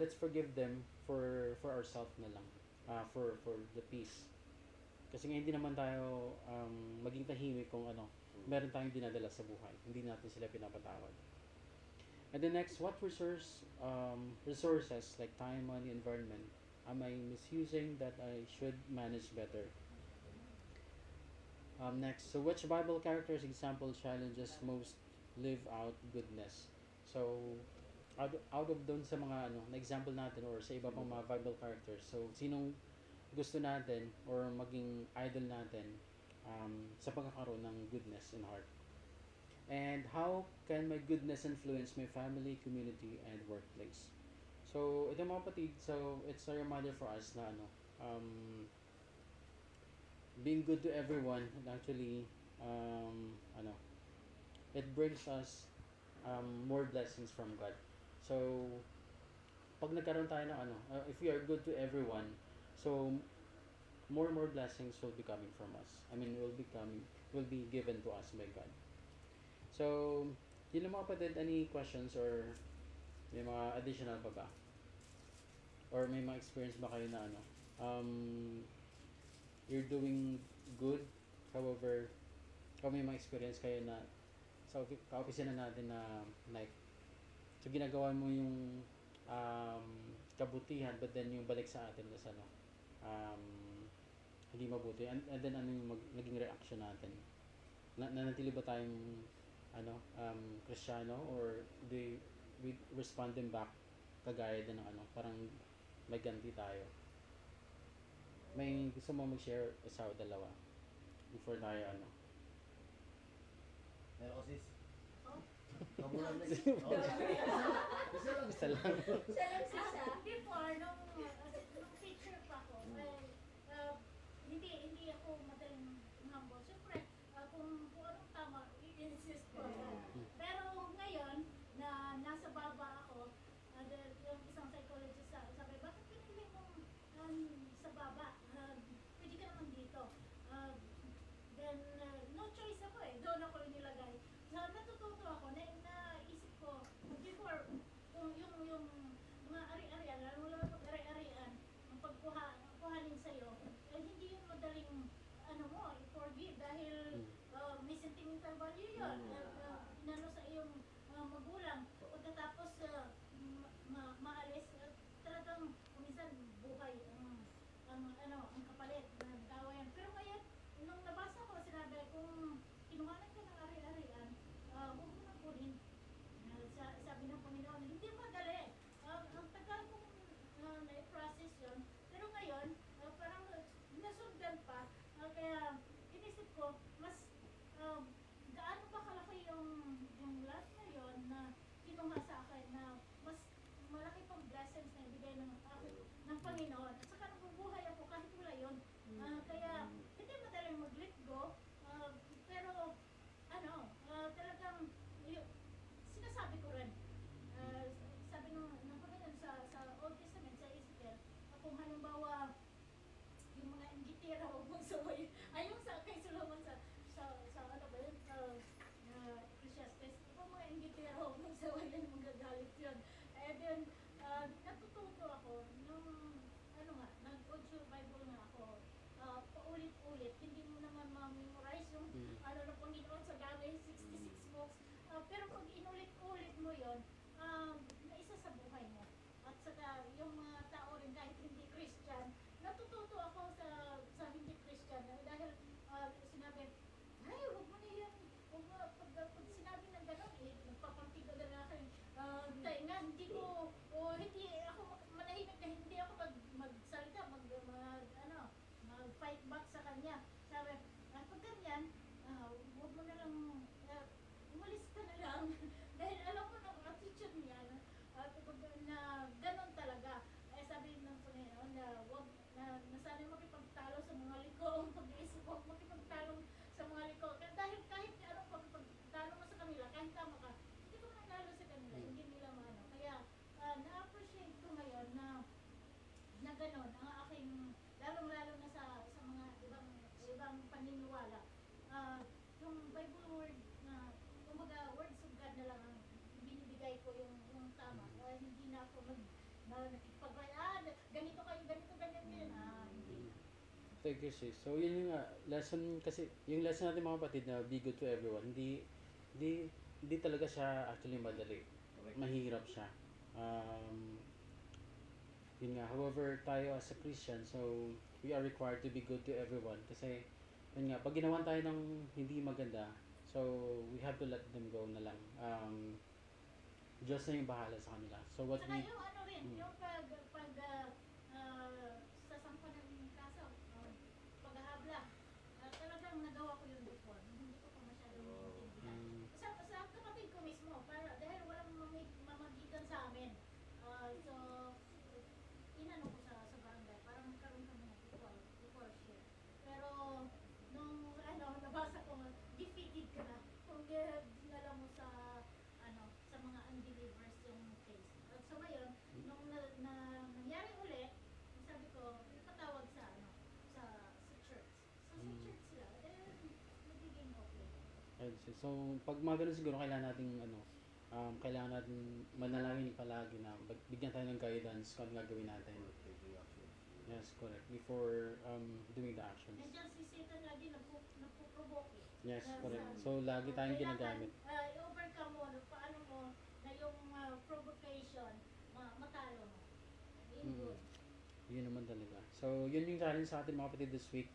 let's forgive them for ourselves na lang. For the peace. Kasi nga hindi naman tayo maging tahimik kung meron tayong dinadala sa buhay. Hindi natin sila pinapatawad. And the next, what resources like time, money, environment am I misusing that I should manage better? Next, so which Bible characters example challenges most live out goodness? So, out of doon sa mga na example natin or sa iba pang mga Bible characters, so sinong gusto natin or maging idol natin sa pagkakaroon ng goodness in heart? And how can my goodness influence my family, community, and workplace? So, ito mga kapatid, so it's a reminder for us na um, being good to everyone, and actually, it brings us more blessings from God. So, pag nagkaroon tayo ng if we are good to everyone, so more blessings will be coming from us. I mean, will be given to us by God. So, yun lang mga kapatid, any questions or may mga additional pa ba? Or may mga experience ba kayo na you're doing good, however, o may mga experience kayo na sa kaopisina natin na like, so ginagawa mo yung kabutihan but then yung balik sa atin is um, hindi mabuti and then ano yung naging reaction natin nanatili ba tayong Kristiyano or we respond them back kagaya din ng parang may ganti tayo. May gusto mo mag-share isa o dalawa before tayo Meron ko sis. Oh, Kamulan na isa lang. siya lang siya. Before, nung teacher pa ko, hindi ako madaling humble. Siyempre, kung anong tama, i-insist ko. Pero ngayon, na nasa baba ako, yung isang psychologist sabi, bakit pinili mong sa baba? Pwede ka naman dito. Then, no choice ako doon ako nilagay. So, natututo ako, naisip ko, before, kung yung mga ari-arian, lalo lang pag ari-arian, ang pagkuhanin sa'yo, hindi yung madaling, i-forgive dahil may sentimental value yun. Inano sa iyong magulang. Pagkatapos, maalis, talagang, minsan, buhay ang kapalit na gawain. Pero ngayon, nung nabasa ko, sinabi, kung kinuhanan ka ng ari-arian, huwag mo nang kunin. Sabi ng Panginoon, hindi madali. Ang tagal kong na-process yun. Pero ngayon, parang nasundan pa. Kaya inisip ko, mas gaano ba kalaki yung lahat na yun na kinuha sa akin na mas malaki pang blessings na ibigay ng Panginoon. At saka nabubuhay ako kahit wala yun. Kaya hindi madaling mag-let go. Pero talagang sinasabi ko rin. Sabi ng Panginoon sa Old Testament, sa Ezekiel, kung halimbawa yung mga inggitira o magsaway, yung kay Solomon sa ano ba yun, Ecclesiastes, kung mga inggitira o magsaway yan, magagalit yun. Then, natututo ako nung nag-audio Bible nga ako, paulit-ulit, hindi mo naman ma-memorize yung ng Panginoon sa dami, 66 books. Pero pag inulit-ulit mo yon, naisa sa buhay mo. At saka yung mga tao rin kahit hindi Christian, natututo ako sa hindi Christian dahil sinabi, ay, huwag mo na yan. Huwag mo, pag sinabi ng gano'n, nagpapantiga na nga kayo. Tainga, hindi ako manahimik na hindi ako magsalita, mag-fight back sa kanya. Sabi, pag ganyan, huwag mo na lang, umalis ka na lang. Dahil alam mo ng attitude niya, na gano'n talaga. Sabi ng Panginoon na huwag, na sana makipagtalo sa mga liko, pag-iisip huwag makipagtalo sa mga liko. Dahil kahit anong pagpagtalo mo sa kanila, kahit tama ka, hindi ko nanalo sa kanila, hindi nila maano. Kaya, na-appreciate ko ngayon na gano'n, ang aking, lalong-lalo na sa mga ibang paniniwala. Yung Bible word na, kumbaga, words of God na lang ang binibigay ko yung tama. Hindi na ako nakikipag-ray, ganito kayo, ganyan. Hindi na. Thank you, sis. So, yun yung lesson, kasi yung lesson natin mga kapatid na be good to everyone, hindi talaga siya actually madali. Mahirap siya. Yun nga, however, tayo as a Christian, so, we are required to be good to everyone. Kasi, yun nga, pag ginawan tayo ng hindi maganda, so, we have to let them go na lang. Diyos na yung bahala sa kanila. So, what Saka we... yung yung sasampa ng kaso, paghahabla, talagang nagawa ko yun before. Hindi ko pa masyadong naiintindihan. So, pag mga ganun siguro, kailangan natin manalangin palagi na bigyan tayo ng guidance kung ano gagawin natin. Yes, correct. Before doing the actions. Nandiyan si Satan lagi nagpo-provoke eh. Yes, correct. So, lagi tayong ginagamit. I-overcome mo, paano mo na yung provocation, matalo mo. Yun good. Yun naman talaga. So, yun yung challenge sa atin mga kapatid this week.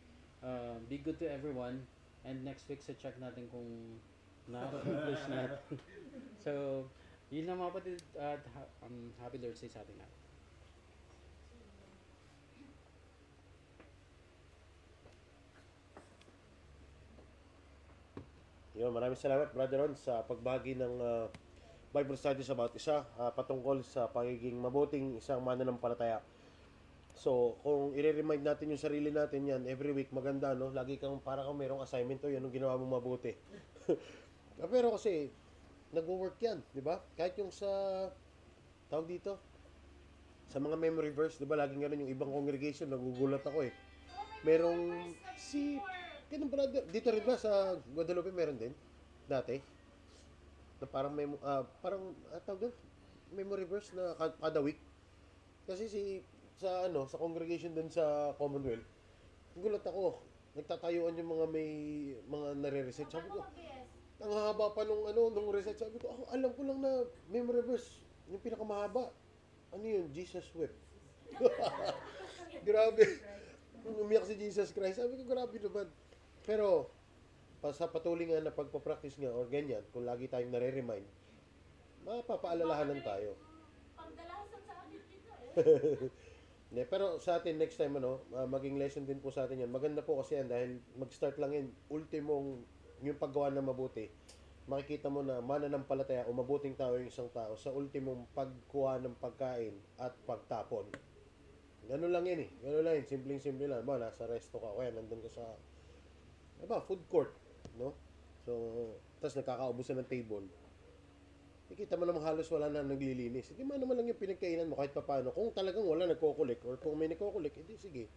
Be good to everyone. And next week, sa check natin kung na-accomplish natin. So, yun lang mga kapatid. At happy Lord's Day sa atin lahat. Yun, maraming salamat Brother Ron sa pagbahagi ng Bible study sa bawat isa patungkol sa pagiging mabuting isang mananampalataya. So, kung i-remind natin yung sarili natin yan every week, maganda, no? Lagi kang para kang merong assignment to, yan ang ginawa mo mabuti. Pero kasi, nag-work yan, di ba? Kahit yung sa, tawag dito, sa mga memory verse, di ba? Laging ganun yung ibang congregation, nagugulat ako eh. Merong si, ganun brother, dito rin ba sa Guadalupe meron din? Dati? Na parang, tawag doon? Memory verse na kada week. Kasi sa congregation din sa Commonwealth, gulat ako. Nagtatayuan yung mga may mga nare-research. Sabi ko, ang haba pa nung research. Sabi ko, alam ko lang na memory verse, yung pinakamahaba. Ano yun? Jesus wept. Grabe. Umiyak si Jesus Christ. Sabi ko, grabe naman. Pero, sa patuloy nga na pagpapractice nga or ganyan, kung lagi tayong nare-remind, mapapaalalahanan tayo. Pagdalasan sa amin dito eh. Pero sa atin next time maging lesson din po sa atin yan. Maganda po kasi yan dahil mag-start lang yan. Ultimong yung paggawa ng mabuti. Makikita mo na mananampalataya o mabuting tao yung isang tao sa ultimong pagkuha ng pagkain at pagtapon. Ganun lang yan eh. Ganun lang yan. Simpleng-simple lang. Nasa resto ka. Kaya nandun ka sa food court. No? So, tapos nakakaubusan ng table. Nakita mo naman halos wala na naglilinis. Hindi man naman lang yung pinagkainan mo kahit papaano. Kung talagang wala nagkukulik or kung may nagkukulik, edi sige.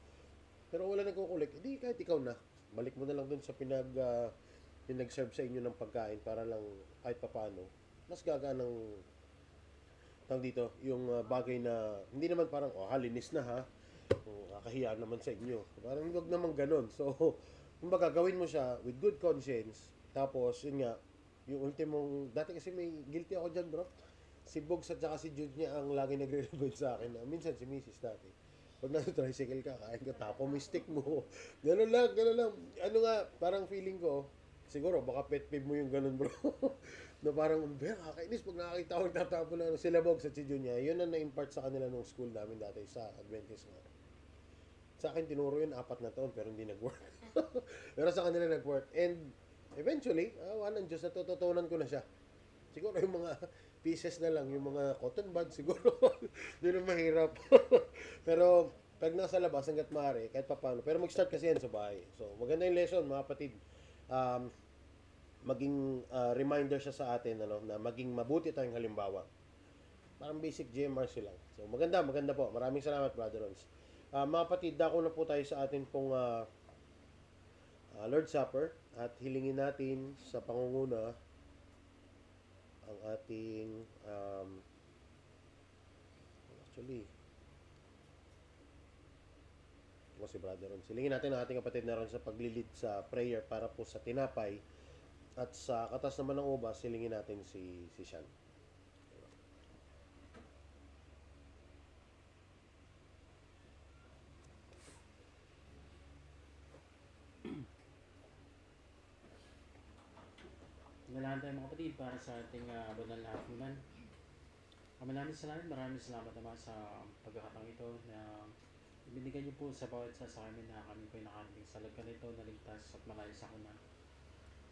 Pero wala nagkukulik, edi kahit ikaw na. Balik mo na lang dun sa pinag-serve sa inyo ng pagkain para lang kahit papaano. Mas gagaan ng tawag dito, yung bagay na hindi naman parang, linis na ha. Kakahiya naman sa inyo. Parang huwag naman ganun. So, kumbaga gawin mo siya with good conscience. Tapos, yun nga, yung ultimong, dati kasi may guilty ako dyan bro. Si Bogs at saka si Jude niya ang lagi nagre-remind sa akin. Minsan si Mrs. dati. Pag nasa tricycle ka, kain ka, tapo mo yung stick mo. Ganun lang. Ano nga, parang feeling ko, siguro baka pet peeve mo yung ganun bro. Na parang, kakainis pag nakakita ko nagtatapo na sila Bogs at si Jude niya. Yun ang na-impart sa kanila nung school namin dati sa Adventist nga. Sa akin tinuro yun 4 na taon pero hindi nag-work. Pero sa kanila nag-work. And eventually, ng Diyos, natututunan ko na siya. Siguro yung mga pieces na lang, yung mga cotton bud, siguro, yun ang mahirap. Pero, pag nasa labas, hanggat maaari, kahit pa paano. Pero mag-start kasi yan sa bahay. So, maganda yung lesson, mga kapatid. Maging reminder siya sa atin, na maging mabuti tayong halimbawa. Parang basic GMRC lang. So, maganda po. Maraming salamat, Brother Rons. Mga kapatid, dako na po tayo sa atin pong Lord's Supper at hilingin natin sa pangunguna ang ating si Brother Ron. Hilingin natin ang ating kapatid na ron sa paglilid sa prayer para po sa tinapay at sa katas naman ng ubas, hilingin natin si Sean. Nalahan tayo mga kapatid para sa ating banal na hapunan. Maraming salamat naman sa pagkakataong ito na ibinigay niyo po sa bawat isa sa amin na kami po ay nakarating sa lagkan ito na ligtas at malayo sa kunan.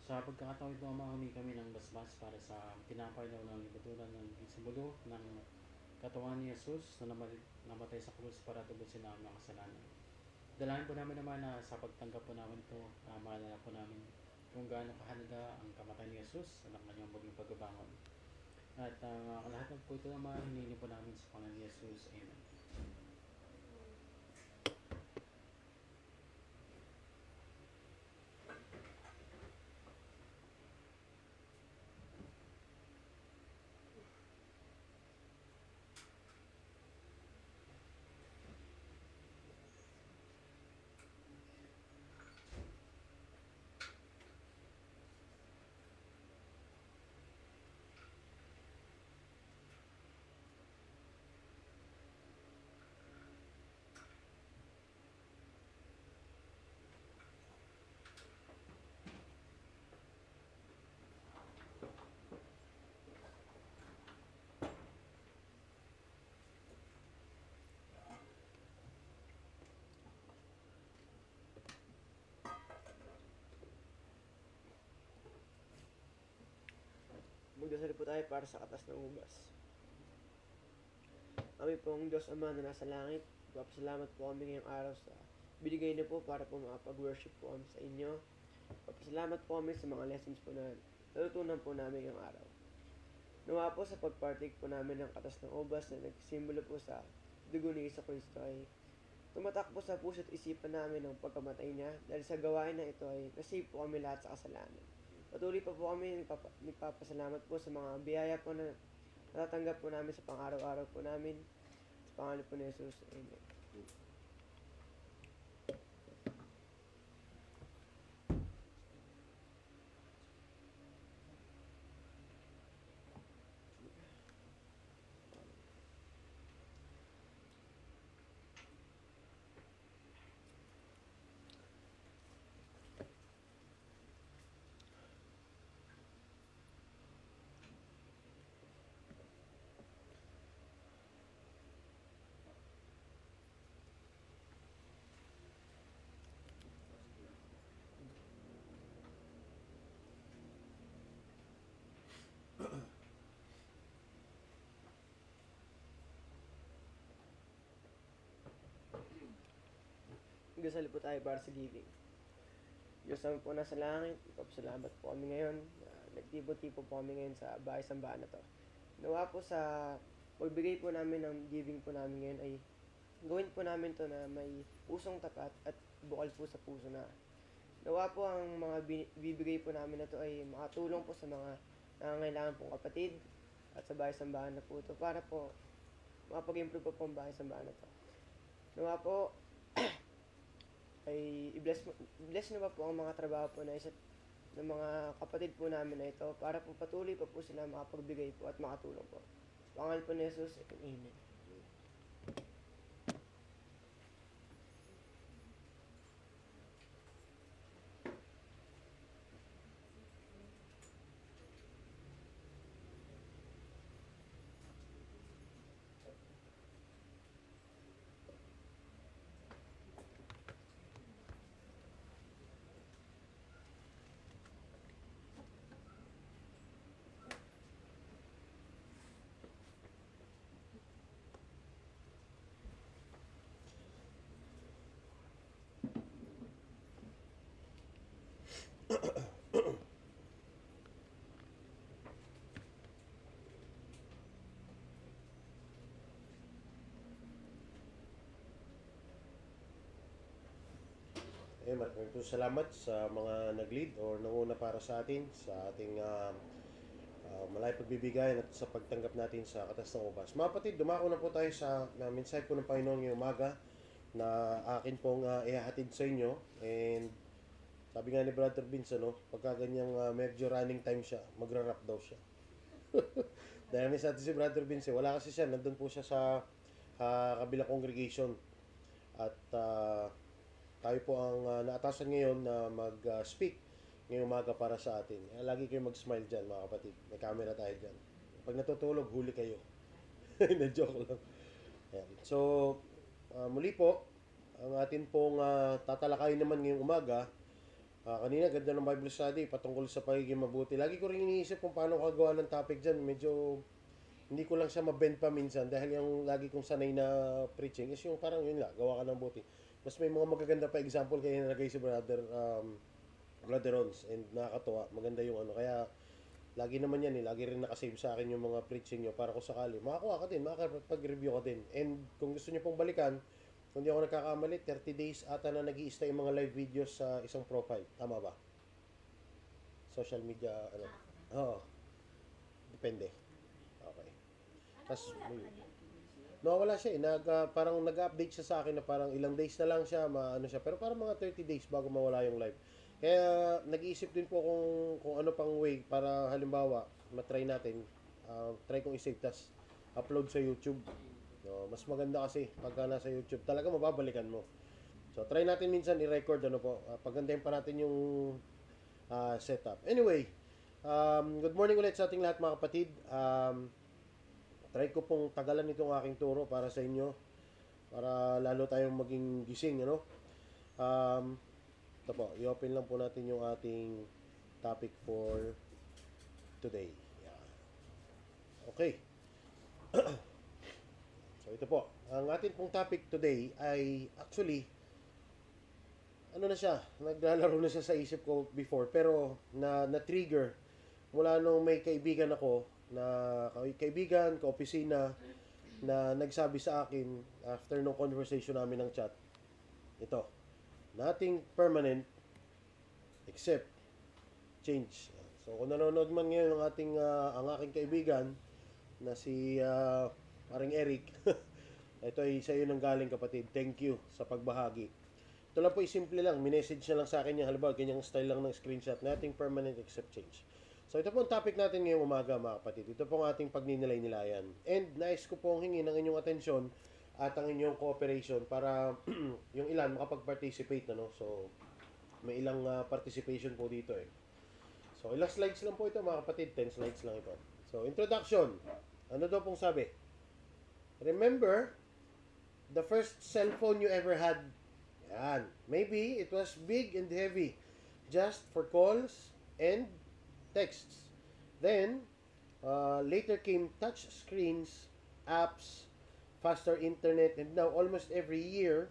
Sa pagkakataong ito, humingi kami ng basbas para sa tinapay na unang libuturan ng simbolo ng katawan ni Jesus na namatay sa krus para tubusin namin ang kasalanan. Dalahin po namin naman na sa pagtanggap po namin ito, maalala po namin kung gaano kahalaga ang kamatay ni Jesus at ang kanyang muling pagbabangon. At lahat ng po ito naman, hinili po namin sa Panginoon ni Jesus. Amen. Magdasal po tayo para sa katas ng ubas. Kami pong Diyos Ama na nasa langit, papasalamat po kami ngayong araw sa binigay na po para po makapag-worship po kami sa inyo. Papasalamat po kami sa mga lessons po na natutunan po namin ngayong araw. Nawa po sa pagpartake po namin ng katas ng ubas na nagsimbolo po sa dugo ni Isa Cristo ay tumatak po sa puso't isipan namin ng pagkamatay niya dahil sa gawain na ito ay nasave po kami lahat sa kasalanan. Patuloy pa po kami nagpapasalamat po sa mga biyaya po na natatanggap po namin sa pang-araw-araw po namin. Sa pangalan po ni Jesus. Amen. Magdasal po tayo para sa giving. Diyos naman po nasa langit, ipapasalamat po kami ngayon. Nagtipo-tipo po kami ngayon sa bahay-sambahan na to. Nawa po sa pagbigay po namin ng giving po namin ngayon ay gawin po namin to na may pusong tapat at bukal po sa puso na. Nawa po ang mga bibigay po namin na to ay makatulong po sa mga nangangailangan pong kapatid at sa bahay-sambahan na po ito para po makapag-improve po ang bahay-sambahan na to. Nawa po ay i-bless na ba po ang mga trabaho po na isa't ng mga kapatid po namin na ito para po patuloy pa po sila makapagbigay po at makatulong po. Sa pangalan po ni Jesus, Amen. Maraming po salamat sa mga nag-lead or nanguna para sa atin sa ating malay pagbibigayan at sa pagtanggap natin sa katas ng ubas. Mga kapatid, dumako na po tayo sa mensahe po ng Panginoon ngayong umaga na akin pong ihahatid sa inyo. And sabi nga ni Brother Vince, pagka ganyang medyo running time siya, magra-rap daw siya. Dahil may sa atin si Brother Vince, wala kasi siya, nandun po siya sa kabilang congregation. At tayo po ang naatasan ngayon na mag-speak ngayong umaga para sa atin. Lagi kayo mag-smile dyan, mga kapatid. May camera tayo dyan. Pag natutulog, huli kayo. Na-joke lang. Ayan. So, muli po, ang atin pong tatalakayin naman ngayong umaga. Kanina, ganda ng Bible study patungkol sa pagiging mabuti. Lagi ko rin iniisip kung paano kagawa ng topic dyan. Medyo hindi ko lang siya mabend pa minsan dahil yung lagi kong sanay na preaching is yung parang yun lang, gawa ka ng buti. Mas may mga magaganda pa example kaya nalagay si Brother Rons and nakakatuwa. Maganda yung kaya lagi naman yan lagi rin nakasave sa akin yung mga preaching nyo para kung sakali makakuha ka din, makakapag-review ka din. And kung gusto nyo pong balikan, kung di ako nagkakamali, 30 days ata na nag-i-stay yung mga live videos sa isang profile. Tama ba? Social media, Oo. Depende. Okay. Tapos, wala siya parang nag-update siya sa akin na parang ilang days na lang siya, siya. Pero parang mga 30 days bago mawala yung live. Kaya nag-iisip din po kung ano pang way para halimbawa, matry natin. Try kong i-save, tas upload sa YouTube. Mas maganda kasi pagka nasa YouTube, talaga mababalikan mo. So, try natin minsan i-record, pagandahin pa natin yung setup. Anyway, good morning ulit sa ating lahat, mga kapatid. Try ko pong tagalan itong aking turo para sa inyo, para lalo tayong maging gising, ito po, i-open lang po natin yung ating topic for today. Yeah. Okay. So ito po, ang ating pong topic today ay actually ano na siya, naglalaro na siya sa isip ko before pero na-trigger mula nung may kaibigan ako na kaibigan, kaopisina na nagsabi sa akin after nung conversation namin ng chat. Ito, nothing permanent except change. So kung nanonood man ngayon ang aking kaibigan na si paring Eric, ito ay sa iyo nang galing kapatid. Thank you sa pagbahagi. Ito lang po, simple lang. Minessage na lang sa akin yung halimbawa, ganyang style lang ng screenshot. Nothing permanent except change. So ito po ang topic natin ngayong umaga mga kapatid. Ito po ang ating pagninilay-nilayan. And nais ko pong hingin ang inyong atensyon at ang inyong cooperation para yung ilan makapag-participate. No? So may ilang participation po dito eh. So ilang slides lang po ito mga kapatid. 10 slides lang ito. So introduction. Ano daw pong sabi? Remember the first cellphone you ever had. Yan. Maybe it was big and heavy just for calls and texts. Then, later came touch screens, apps, faster internet, and now almost every year,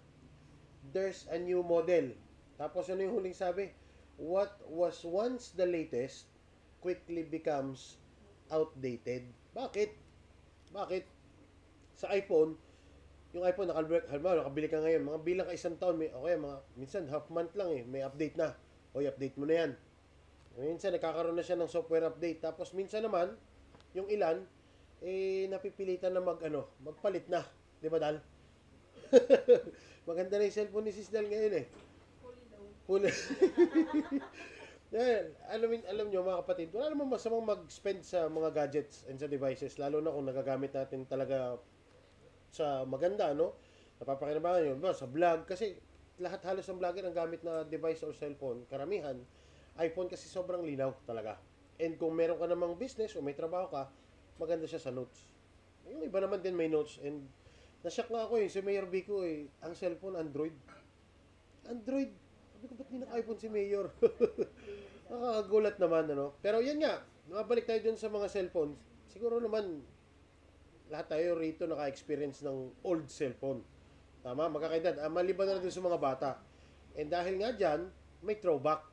there's a new model. Tapos ano yung huling sabi? What was once the latest quickly becomes outdated. Bakit? Bakit? Sa iPhone, yung iPhone, nakabili ka ngayon, mga bilang ka isang taon, okay, minsan half month lang may update na. Oy, update mo na yan. Minsan, nagkakaroon na siya ng software update. Tapos, minsan naman, yung ilan, napipilitan na magpalit na. Di ba, Dal? Maganda na yung cellphone ni Sis Dal ngayon Fully. Yan, alam nyo mga kapatid, wala namang masamang mag-spend sa mga gadgets and sa devices, lalo na kung nagagamit natin talaga sa maganda, no? Napapakinabangan yun. Sa vlog, kasi lahat halos ng vlogger ang gamit na device or cellphone, karamihan, iPhone kasi sobrang linaw talaga. And kung meron ka namang business o may trabaho ka, maganda siya sa notes. Yung iba naman din may notes. And nashock nga ako si Mayor Vico ang cellphone, Android. Android. Sabi ko, ba't di naka-iPhone si Mayor? Nakakagulat naman, ano? Pero yan nga, mabalik tayo dun sa mga cellphone. Siguro naman, lahat tayo rito naka-experience ng old cellphone. Tama? Magkakaedad. Maliban na dun sa mga bata. And dahil nga dyan, may throwback.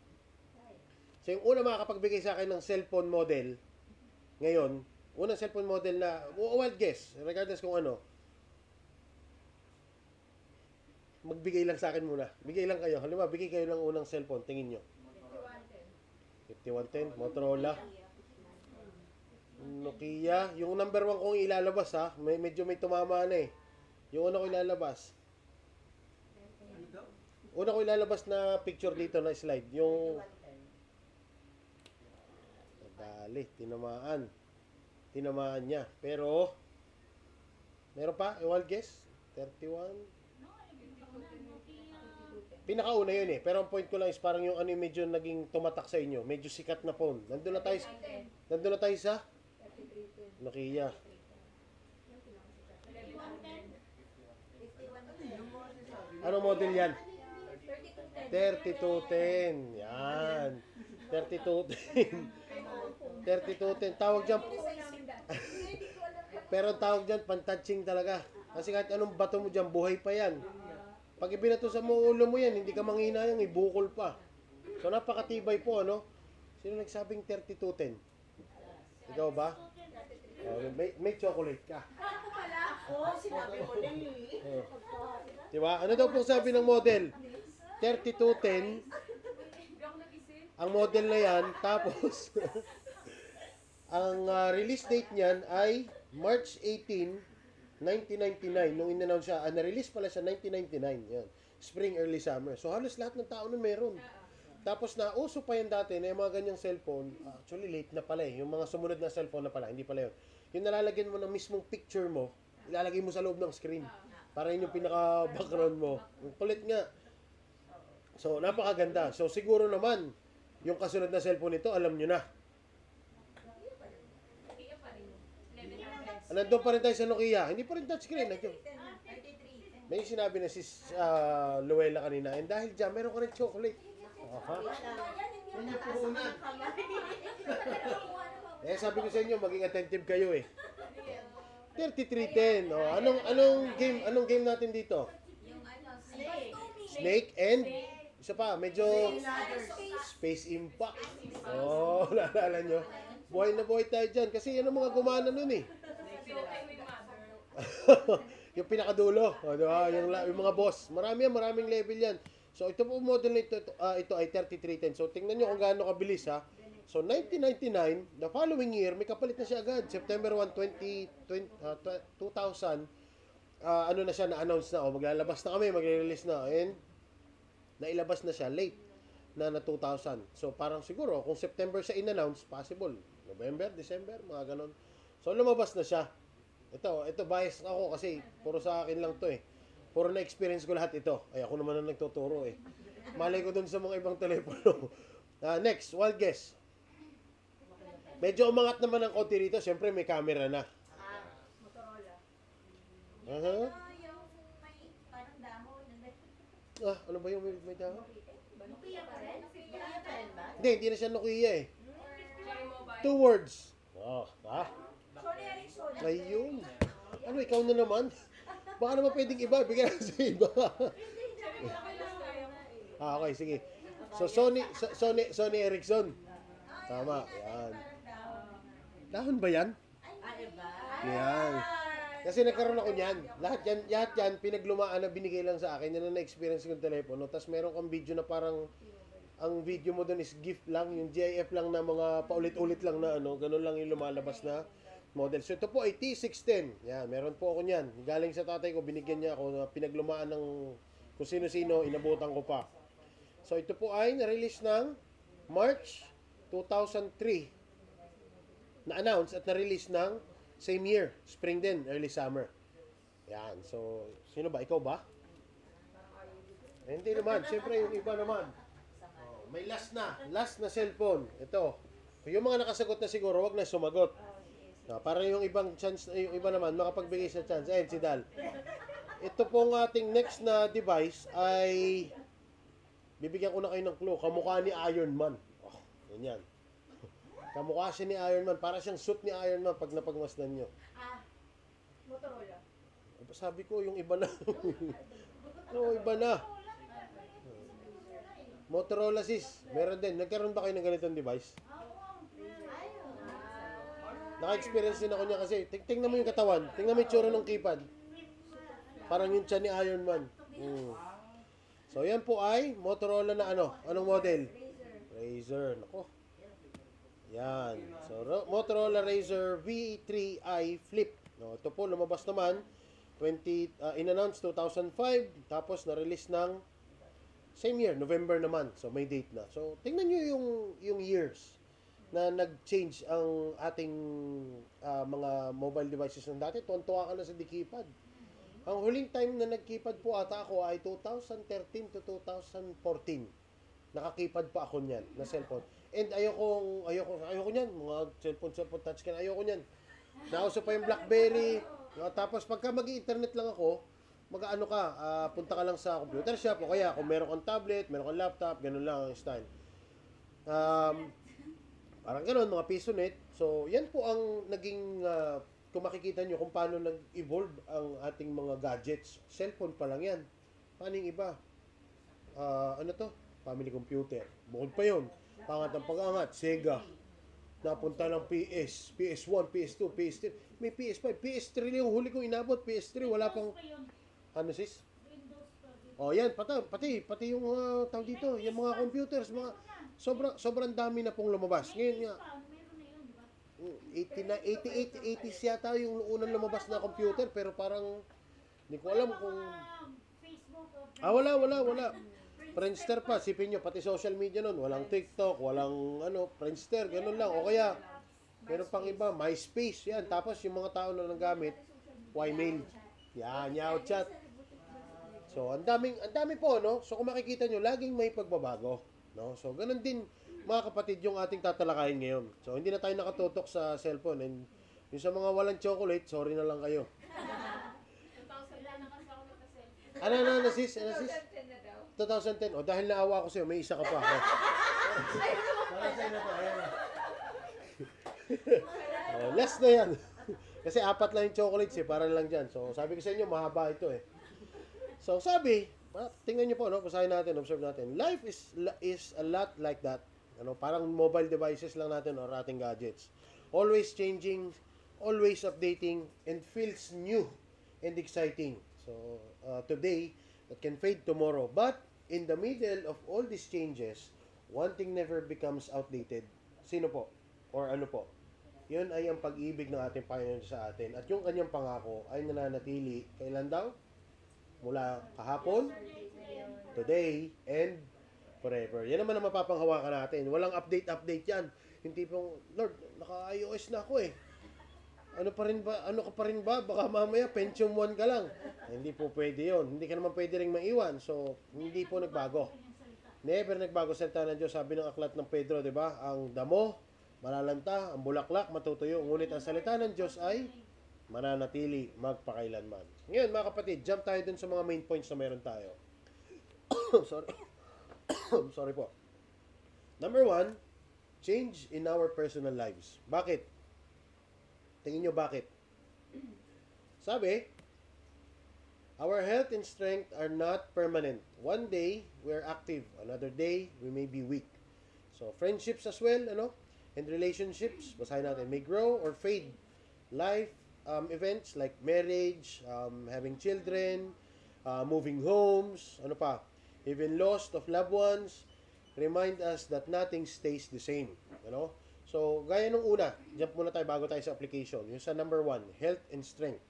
So yung una makakapagbigay sa akin ng cellphone model, ngayon, unang cellphone model na, wild guess, regardless kung ano, magbigay lang sa akin muna. Bigay lang kayo. Halimbawa, bigay kayo ng unang cellphone. Tingin nyo. 5110. Motorola. Nokia. Yung number 1 kong ilalabas ha. Medyo may tumama na Yung una ko ilalabas. Una ko ilalabas na picture dito na slide. Yung dali, tinamaan. Tinamaan niya. Pero meron pa? Wild guess? 31. Pinakauna yun Pero ang point ko lang is parang yung medyo naging tumatak sa inyo. Medyo sikat na phone. Nandun na tayo sa Nokia. Anong model yan? 3210. Yan. 3210. Tawag dyan. Pero tawag dyan, pan-touching talaga. Kasi kahit anong bato mo dyan, buhay pa yan. Pag ibinato sa ulo mo yan, hindi ka manghinayang, ibukol pa. So, napakatibay po, ano? Sino nagsabing 3210? Ikaw ba? May chocolate ka. Ako pala. Sinabi mo din Diba? Ano daw pong sabi ng model? 3210. Ang model na yan, tapos, ang release date niyan ay March 18, 1999, nung in-announce siya, na-release pala siya 1999, yan. Spring, early summer. So, halos lahat ng tao nun meron. Tapos, nauso pa yan dati na yung mga ganyang cellphone, actually, late na pala yung mga sumunod na cellphone na pala, hindi pala yun. Yung nalalagyan mo ng mismong picture mo, ilalagay mo sa loob ng screen. Para yun yung pinaka-background mo. Ang kulit nga. So, napakaganda. So, siguro naman, yung kasunod na cellphone nito, alam nyo na. Nandun pa rin tayo sa Nokia. Hindi pa rin touchscreen. May sinabi na si Luella kanina. And dahil dyan, meron ka rin chocolate. Sabi ko sa inyo, maging attentive kayo 3310. Oh, anong game natin dito? Yung snake. Snake and isa pa, medyo Space Impact. Oh, naalala nyo? Buhay na buhay tayo dyan. Kasi yan ang mga gumana nun eh. Yung pinakadulo. O, diba? Yung mga boss. Maraming level yan. So, ito po model na ito ay 3310. So, tingnan nyo kung gaano kabilis ha. So, 1999, the following year, may kapalit na siya agad. September 1, 2000, ano na siya, na-announce na. O, maglalabas na kami, magre-release na. And, nailabas na siya late na 2000. So, parang siguro, kung September siya in-announce, possible. November, December, mga ganon. So, lumabas na siya. Ito biased ako kasi puro sa akin lang to eh. Puro na-experience ko lahat ito. Ay, ako naman ang nagtuturo eh. Malay ko dun sa mga ibang telepono. Next, wild guess. Medyo umangat naman ang konti rito. Siyempre, may camera na. Motorola. Uh-huh. Yung may parang dahon. Ano ba yung may dahon? Nokia pa rin? Nokia pa rin ba? Hindi na siya Nokia eh. 2 words. Sony Ericsson. Ayun. Ano, ikaw na naman? Baka naman pwedeng iba. Bigyan natin sa iba. Okay, sige. So, Sony Ericsson. Tama. Yan. Dahon ba yan? Yan. Kasi nagkaroon ako niyan. Lahat yan, pinaglumaan na binigay lang sa akin. Yan ang na-experience ko yung telepono. Tapos meron kang video na parang, ang video mo doon is gift lang, yung GIF lang na mga paulit-ulit lang na ganun lang yung lumalabas na model. So ito po ay T610. Yan, meron po ako niyan. Galing sa tatay ko, binigyan niya ako na pinaglumaan ng kung sino-sino, inabutan ko pa. So ito po ay na-release ng March 2003. Na-announce at na-release ng same year, spring din, early summer. Yan. So, sino ba? Ikaw ba? Hindi naman. Siyempre, yung iba naman. May last na cellphone. Ito. Yung mga nakasagot na siguro, wag na sumagot. Para yung ibang chance, yung iba naman, makapagbigay sa chance. Ayan, si Dal. Ito pong ating next na device ay, bibigyan ko na kayo ng clue, kamukha ni Iron Man. Oh, yan. Kamukha siya ni Iron Man. Para siyang suit ni Iron Man pag napagmasdan nyo. Motorola. Sabi ko, yung iba na. No, iba na. Motorola sis. Meron din. Nagkaroon ba kayo ng ganitong device? Naka-experience din ako niya kasi. Tingnan mo yung katawan. Tingnan mo yung tsura ng keypad. Parang yung tiyan ni Iron Man. So, yan po ay Motorola na ano? Anong model? Razer. Nako. Yan. So, Motorola Razr V3i Flip. No, ito po, lumabas naman. In-announce 2005. Tapos, na-release ng same year, November naman. So, may date na. So, tingnan nyo yung years na nag-change ang ating mga mobile devices ng dati. Tuwan-tuwa ka na sa di-keypad. Ang huling time na nag-keypad po ata ako ay 2013 to 2014. Nakakipad pa ako niyan na cellphone. And ayoko niyan. Mga cellphone touchscreen, ayoko niyan. Nauso pa yung BlackBerry. Tapos pagka mag-internet lang ako, mag-ano ka, punta ka lang sa computer shop o kaya kung meron kang tablet, meron kang laptop, ganun lang ang style. Parang ganun, mga PisoNet. So, yan po ang naging, kung makikita nyo kung paano nag-evolve ang ating mga gadgets. Cellphone pa lang yan. Paano yung iba? Ano to? Family computer. Bukod pa yun. Pangat ang pag-angat, Sega. Napunta ng PS, PS1, PS2, PS3. May PS5, PS3 yung huli kong inabot. PS3, wala pang... Ano sis? Oh, yan, pati yung tawag dito, yung mga computers, mga sobrang dami na pong lumabas. Ngayon nga, 80s yata yung unang lumabas na computer, pero parang hindi ko alam kung... Wala. Friendster pa, sipin nyo, pati social media nun, walang TikTok, walang Friendster, ganun lang. O kaya, meron pang iba, MySpace, yan. Tapos yung mga tao na nagamit, Ymail. Yan, Yowchat. So, ang dami po, no? So, kung makikita nyo, laging may pagbabago, no? So, ganun din, mga kapatid, yung ating tatalakayin ngayon. So, hindi na tayo nakatutok sa cellphone. And yung sa mga walang chocolate, sorry na lang kayo. Ano, sis? 2010. O, dahil naawa ko sa'yo, may isa ka pa. Para sa'yo na to. Ayan. Last na yan. Kasi 4 lang yung chocolates para lang dyan. So, sabi ko sa inyo, mahaba ito eh. So, sabi, tingnan nyo po, no? Basahin natin, observe natin. Life is a lot like that. Ano, parang mobile devices lang natin or ating gadgets. Always changing, always updating, and feels new and exciting. So, today, that can fade tomorrow. But, in the middle of all these changes, one thing never becomes outdated. Sino po? Or ano po? Yun ay ang pag-ibig ng ating Panginoon sa atin. At yung kanyang pangako ay nananatili. Kailan daw? Mula kahapon, today, and forever. Yan naman ang mapapanghawakan natin. Walang update yan. Yung tipong, Lord, naka-iOS na ako eh. Ano ka pa rin ba? Baka mamaya Pentium 1 ka lang. Hindi po pwede yun. Hindi ka naman pwede ring maiwan. So, hindi po nagbago. Never nagbago salita ng Diyos. Sabi ng aklat ng Pedro, di ba? Ang damo, malalanta, ang bulaklak, matutuyo. Ngunit ang salita ng Diyos ay mananatili magpakailanman. Ngayon, mga kapatid, jump tayo dun sa mga main points na meron tayo. Sorry. Sorry po. Number 1, change in our personal lives. Bakit? Tingin nyo bakit? Sabi, our health and strength are not permanent. One day, we're active. Another day, we may be weak. So, friendships as well, and relationships, basahin natin, may grow or fade. Life events like marriage, having children, moving homes, even loss of loved ones, remind us that nothing stays the same. So, gaya nung una, jump muna tayo bago tayo sa application. Yung sa number 1, health and strength.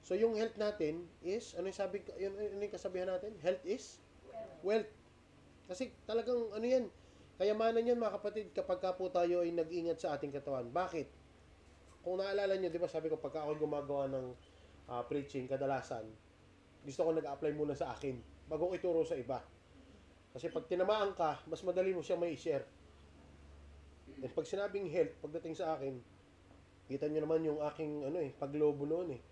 So, yung health natin is, ano yung kasabihan natin? Health is wealth. Kasi talagang, yan, kayamanan yan mga kapatid kapag ka po tayo ay nag-ingat sa ating katawan. Bakit? Kung naalala nyo, di ba sabi ko, pagka ako gumagawa ng preaching, kadalasan, gusto ko nag-apply muna sa akin bago ko ituro sa iba. Kasi pag tinamaan ka, mas madali mo siya may share. And pag sinabing health, pagdating sa akin, kita nyo naman yung aking paglobo noon eh.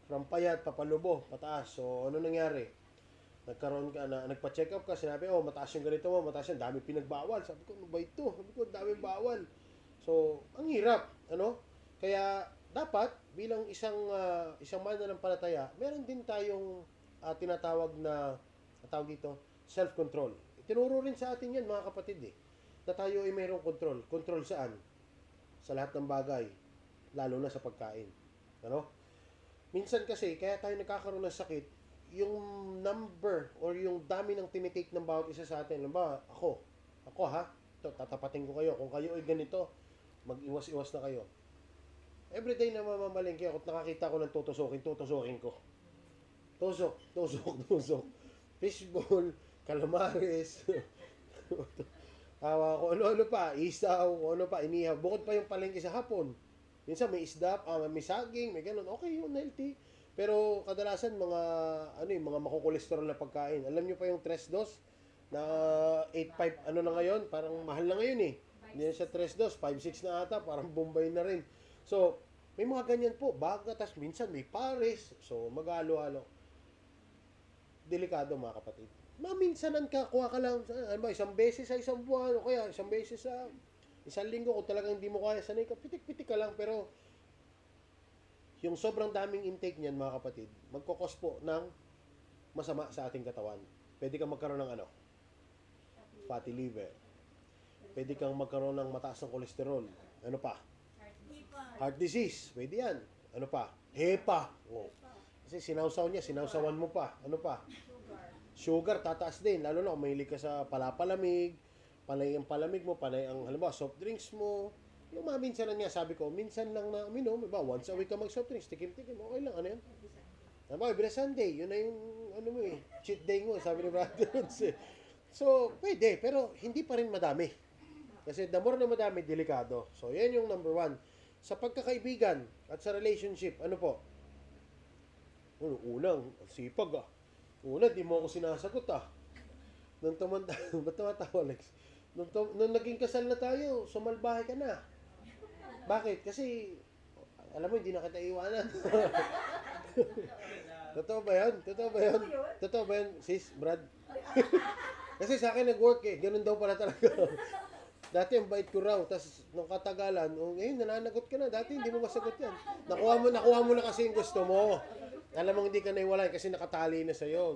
From payat, papalubo, pataas. So, ano nangyari? Nagkaroon ka na, nagpa-check up ka, sinabi, mataas yung ganito mo, mataas yung dami pinagbawal. Sabi ko, ano ba ito? Sabi ko, dami bawal. So, ang hirap, Kaya, dapat, bilang isang mananampalataya, meron din tayong tinatawag na, self-control. Tinuro rin sa atin yan, mga kapatid na tayo ay mayroong control. Control saan? Sa lahat ng bagay, lalo na sa pagkain. Minsan kasi, kaya tayo nagkakaroon ng sakit, yung number or yung dami ng tinitake ng bawat isa sa atin. Ako ito, tatapatin ko kayo. Kung kayo ay ganito, mag-iwas-iwas na kayo. Everyday na mamamalengke ako at nakakita ko ng tutusukin ko. Tusok. Fishball, calamares, kung ano pa, isaw, kung ano pa, inihaw. Bukod pa yung palengke sa hapon. Minsan may isda, may saging, may ganun. Okay yun, healthy. Pero kadalasan mga makukolesterol na pagkain. Alam niyo pa yung 3-2 na 8-5 na ngayon, parang mahal na ngayon eh. Hindi na siya 3-2, 5-6 na ata, parang Bombay na rin. So, may mga ganyan po, baga, tas minsan may pares. So, mag-halo-halo. Delikado mga kapatid. Maminsanan ka, kuha ka lang, isang beses sa isang buwan, o kaya isang beses sa isang linggo, kung talagang hindi mo kaya, sanay ka, pitik-pitik ka lang, pero yung sobrang daming intake niyan mga kapatid, magkokos po ng masama sa ating katawan. Pwede kang magkaroon ng fatty liver. Pwede kang magkaroon ng mataas ng kolesterol. Ano pa? Heart disease. Pwede yan. Ano pa? HEPA. Kasi sinawsawan mo pa. Ano pa? Sugar, tataas din. Lalo na kung mahilig ka sa palapalamig, panay ang palamig mo, panay ang, soft drinks mo. Yung maminsanan nga, sabi ko, minsan lang na uminom, once a week ka mag-soft drinks, tikim-tikim, okay lang, ano yan? Every Sunday, yun na yung, cheat day mo, sabi ni Brother Rhodes eh. So, pwede, pero hindi pa rin madami. Kasi the more na madami, delikado. So, yan yung number 1. Sa pagkakaibigan at sa relationship, ano po? Unang, sipag Una, di mo ako sinasagot Nung ba't tumatawa, Alex? Nung naging kasal na tayo, sumalbahe ka na. Bakit? Kasi, alam mo, hindi na kita iwanan. Totoo ba yan? Totoo ba yan, sis, Brad? Kasi sa akin nag-work Ganun daw pala talaga. Dati ang bait ko raw, tapos nung katagalan, ngayon nananagot ka na. Dati hindi mo masagot yan. Nakuha mo na kasi yung gusto mo. Alam mo hindi ka naiwalay kasi nakatali na sa'yo.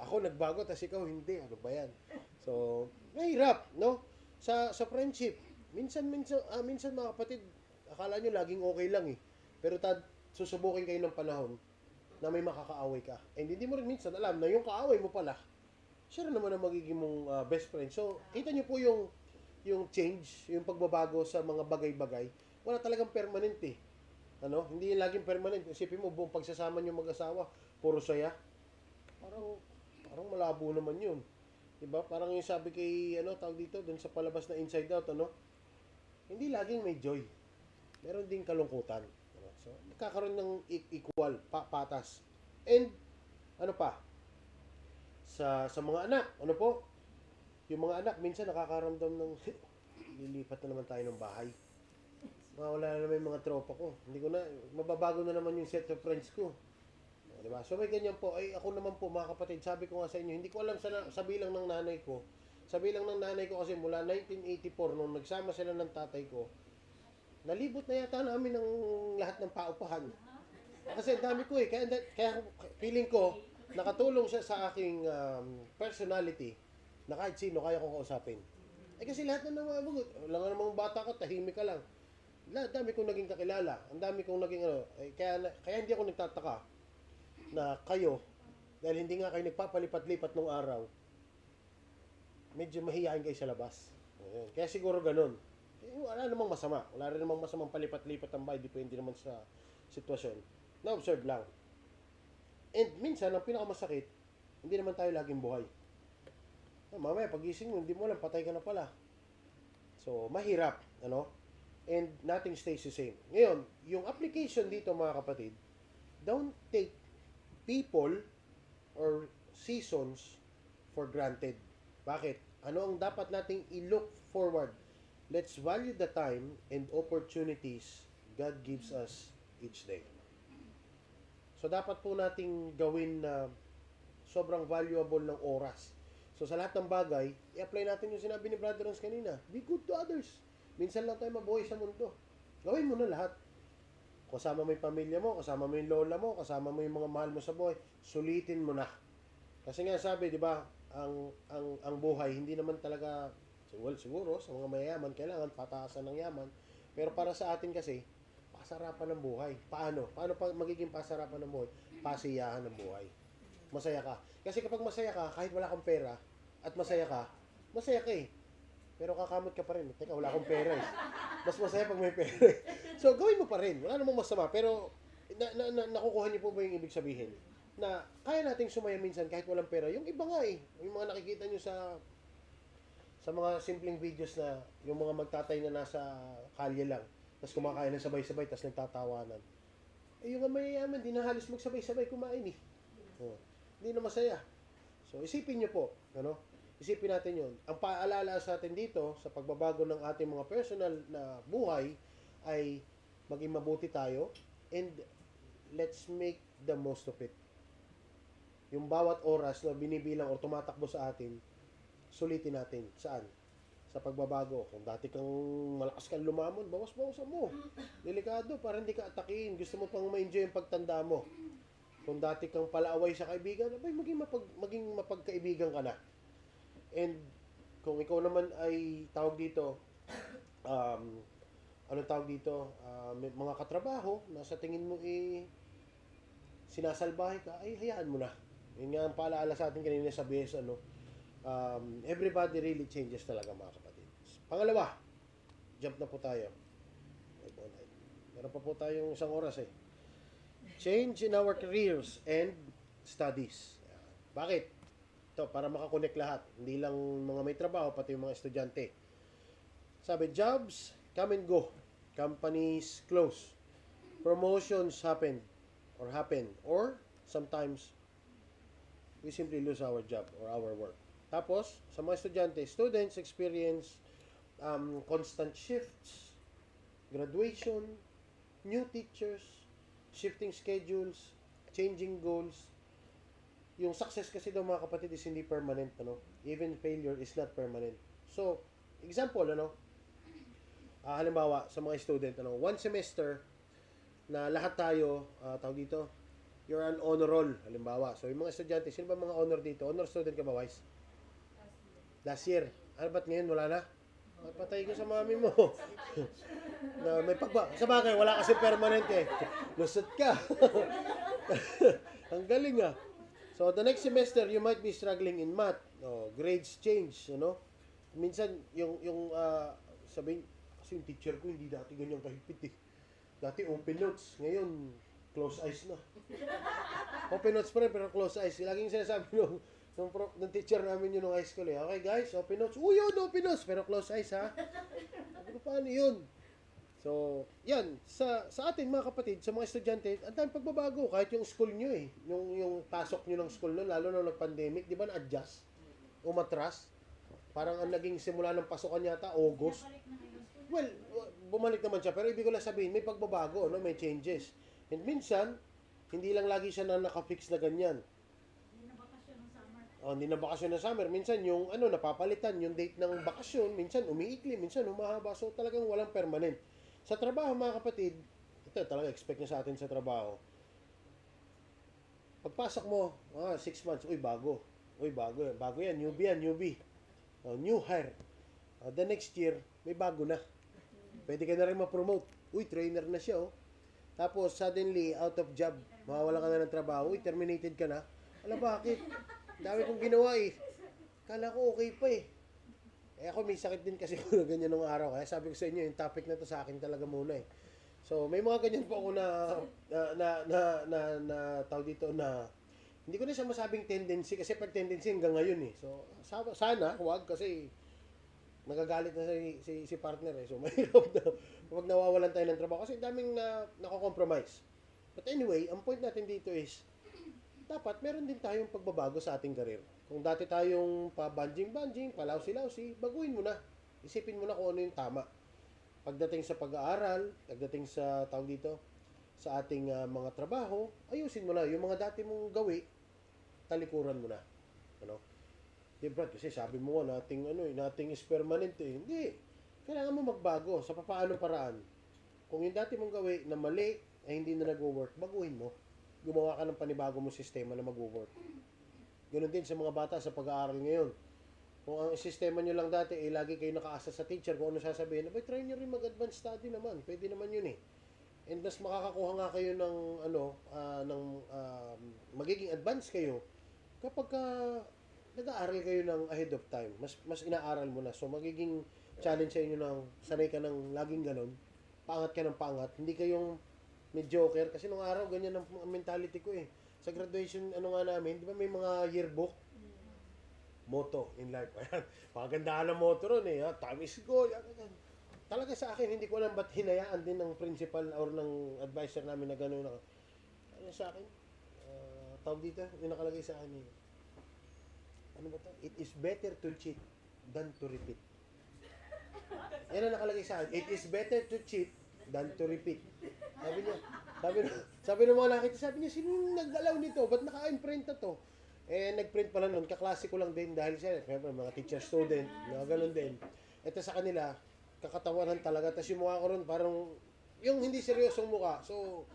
Ako nagbago, tapos ikaw hindi. Ano ba yan? So, mahirap, no? Sa friendship, minsan mga kapatid, akala nyo laging okay lang eh. Pero susubukin kayo ng panahon na may makakaaway ka. And hindi mo rin minsan alam na yung kaaway mo pala, siya rin naman ang magiging mong best friend. So, kita nyo po yung change, yung pagbabago sa mga bagay-bagay. Wala talagang permanent eh. Ano? Hindi yung laging permanent. Isipin mo, buong pagsasama nyo mag-asawa, puro saya. Parang malabo naman yun. Diba? Parang yung sabi kay, tawag dito, dun sa palabas na Inside Out, hindi laging may joy. Meron ding kalungkutan. So, magkakaroon ng equal, patas. And, ano pa? Sa mga anak, ano po? Yung mga anak, minsan nakakaramdam ng, lilipat na naman tayo ng bahay. Wala na naman yung mga tropa ko. Hindi ko na, mababago na naman yung set of friends ko. Diba? So may ganyan po, ay ako naman po mga kapatid, sabi ko nga sa inyo, hindi ko alam sa bilang ng nanay ko. Sa bilang ng nanay ko kasi mula 1984, nung nagsama sila ng tatay ko, nalibot na yata namin ng lahat ng paupahan. Kasi ang dami ko eh, kaya feeling ko, nakatulong siya sa aking personality, na kahit sino kaya ko kausapin. Kasi lahat na namabugot, wala nga namang bata ka, tahimik ka lang. Dami kong naging kakilala. Ang dami kong naging kaya hindi ako nagtataka na kayo, dahil hindi nga kayo nagpapalipat-lipat nung araw, medyo mahihayin kayo sa labas. Ayan. Kaya siguro ganun. Wala namang masama. Wala rin namang masamang palipat-lipat ang bahay. Depende naman sa sitwasyon. Na-observe lang. And minsan, ang pinakamasakit, hindi naman tayo laging buhay. Mamaya, pagising mo, hindi mo alam, patay ka na pala. So, mahirap. And nothing stays the same. Ngayon, yung application dito mga kapatid, don't take people or seasons for granted. Bakit? Ano ang dapat nating i-look forward? Let's value the time and opportunities God gives us each day. So, dapat po nating gawin na sobrang valuable ng oras. So, sa lahat ng bagay, i-apply natin yung sinabi ni Brother Ronz kanina. Be good to others. Minsan lang tayo mabuhay sa mundo. Gawin mo na lahat. Kasama mo yung pamilya mo, kasama mo yung lola mo, kasama mo yung mga mahal mo sa buhay, sulitin mo na. Kasi nga sabi, di ba, ang buhay, hindi naman talaga, siguro, sa mga mayayaman, kailangan pataasan ng yaman. Pero para sa atin kasi, pasarapan ng buhay. Paano? Paano magiging pasarapan ng buhay? Pasiyahan ng buhay. Masaya ka. Kasi kapag masaya ka, kahit wala kang pera, at masaya ka eh. Pero kakamot ka pa rin. Teka, wala akong pera eh. Mas masaya pag may pera eh. So, gawin mo pa rin. Wala namang masama. Pero, nakukuha niyo po ba yung ibig sabihin? Na, kaya nating sumaya minsan kahit walang pera. Yung iba nga eh. Yung mga nakikita niyo sa mga simpleng videos na yung mga magtatay na nasa kalye lang. Tapos kumakain ng sabay-sabay, tapos nagtatawanan. Yung mayayaman, di na halos magsabay-sabay kumain eh. Hindi na masaya. So, isipin niyo po, isipin natin yun. Ang paalala sa atin dito, sa pagbabago ng ating mga personal na buhay, ay maging mabuti tayo, and let's make the most of it. Yung bawat oras na binibilang o tumatakbo sa atin, sulitin natin. Saan? Sa pagbabago. Kung dati kang malakas kang lumamon, bawas-bawasan mo. Delikado, para hindi ka atakihin. Gusto mo pang ma-enjoy yung pagtanda mo. Kung dati kang palaaway sa kaibigan, maging mapagkaibigan ka na. And kung ikaw naman ay tawag dito, mga katrabaho na sa tingin mo sinasalbahe ka, ay hayaan mo na. Yun nga ang paalaala sa atin kanina sa BS, everybody really changes talaga mga kapatid. Pangalawa, jump na po tayo. Meron pa po tayong isang oras eh. Change in our careers and studies. Bakit? Para makakonect lahat. Hindi lang mga may trabaho, pati yung mga estudyante. Sabi, jobs come and go. Companies close. Promotions happen. Or sometimes, we simply lose our job or our work. Tapos, sa mga estudyante, students experience constant shifts, graduation, new teachers, shifting schedules, changing goals. Yung success kasi daw mga kapatid is hindi permanent, Even failure is not permanent. So, example, halimbawa, sa mga student, one semester na lahat tayo, tawag dito, you're on honor roll, halimbawa. So, yung mga estudyante, sino ba mga honor dito? Honor student ka ba, Wise? Last year. Ano ba't ngayon? Wala na? Patay ko sa mami mo. Na may sa bagay, wala kasi permanent eh. Lusot ka. Ang galing ah. So, the next semester, you might be struggling in math. Grades change, Minsan, sabihin, kasi yung teacher ko, hindi dati ganyan kahigpit eh. Dati open notes. Ngayon, close eyes na. Open notes pa rin, pero close eyes. Laging sinasabi ng teacher namin yun nung high school eh. Okay guys, open notes. Yun, open notes. Pero close eyes ha. Sabi ko, paano yun? So, yan. Sa atin mga kapatid, sa mga estudyante, ang daming pagbabago. Kahit yung school nyo eh. Yung pasok nyo ng school nun, lalo na nag-pandemic, di ba na-adjust? Umatras. Parang ang naging simula ng pasukan yata, August. Well, bumalik naman siya. Pero ibig ko lang sabihin, may pagbabago, may changes. And minsan, hindi lang lagi siya na nakafix na ganyan. Hindi na bakasyon ng summer. Minsan yung napapalitan yung date ng bakasyon, minsan umiikli, minsan humahaba. So talagang walang permanent. Sa trabaho mga kapatid, ito talaga expect niya sa atin sa trabaho. Pagpasok mo, 6 months, bago. Bago yan, newbie. New hire. The next year, may bago na. Pwede ka na rin ma-promote. Trainer na siya, Tapos, suddenly, out of job. Mawawala ka na ng trabaho. Terminated ka na. Bakit? Dami kong ginawa eh. Kala ko okay pa eh. Ako may sakit din kasi ako na ganyan nung araw. Kaya sabi ko sa inyo, yung topic na to sa akin talaga muna eh. So, may mga ganyan po ako na tawag dito na hindi ko na siya masabing tendency kasi pag tendency hanggang ngayon eh. So, sana, huwag kasi nagagalit na si partner eh. So, mahirap na huwag nawawalan tayo ng trabaho kasi daming nako-compromise. But anyway, ang point natin dito is dapat meron din tayong pagbabago sa ating karir. Kung dati tayong pa-banjing-banjing, palawsi-lawsi, baguhin mo na. Isipin mo na kung ano yung tama. Pagdating sa pag-aaral, pagdating sa tawag dito, sa ating mga trabaho, ayusin mo na. Yung mga dati mong gawi, talikuran mo na. Di Brad, kasi sabi mo nga, nothing is permanent eh. Hindi. Kailangan mo magbago sa papaanong paraan. Kung yung dati mong gawi na mali, ay hindi na nag-work, baguhin mo. Gumawa ka ng panibago mong sistema na mag-work. Ganun din sa mga bata sa pag-aaral ngayon. Kung ang sistema nyo lang dati, lagi kayo nakaasa sa teacher, kung ano sasabihin, try nyo rin mag-advance study naman. Pwede naman yun eh. And mas makakakuha nga kayo ng, magiging advance kayo kapag nag-aaral kayo ng ahead of time. Mas inaaral mo na. So, magiging challenge sa inyo ng sanay ka ng laging ganun. Paangat ka ng paangat. Hindi kayong mediocre. Kasi nung araw, ganyan ang mentality ko eh. Sa graduation, namin, di ba may mga yearbook? Motto in life. Ayan. Pakagandahan ng motto ron eh. Time is gold. Talaga sa akin, hindi ko alam ba't hinayaan din ng principal or ng advisor namin na gano'n. Sa akin? Tawag dito, yung nakalagay sa akin eh. Ano ba ito? It is better to cheat than to repeat. Yan ang nakalagay sa akin. It is better to cheat than to repeat. Sabi ng mga nakita, sabi niya, sino nagdalaw nito? Ba't naka-imprint na to? Nag-print pala nun, kaklase ko lang din dahil siya, mga teacher student, gano'n din. Ito sa kanila, kakatawanan talaga. Tapos yung mukha ko ron, parang, yung hindi seryosong mukha. So,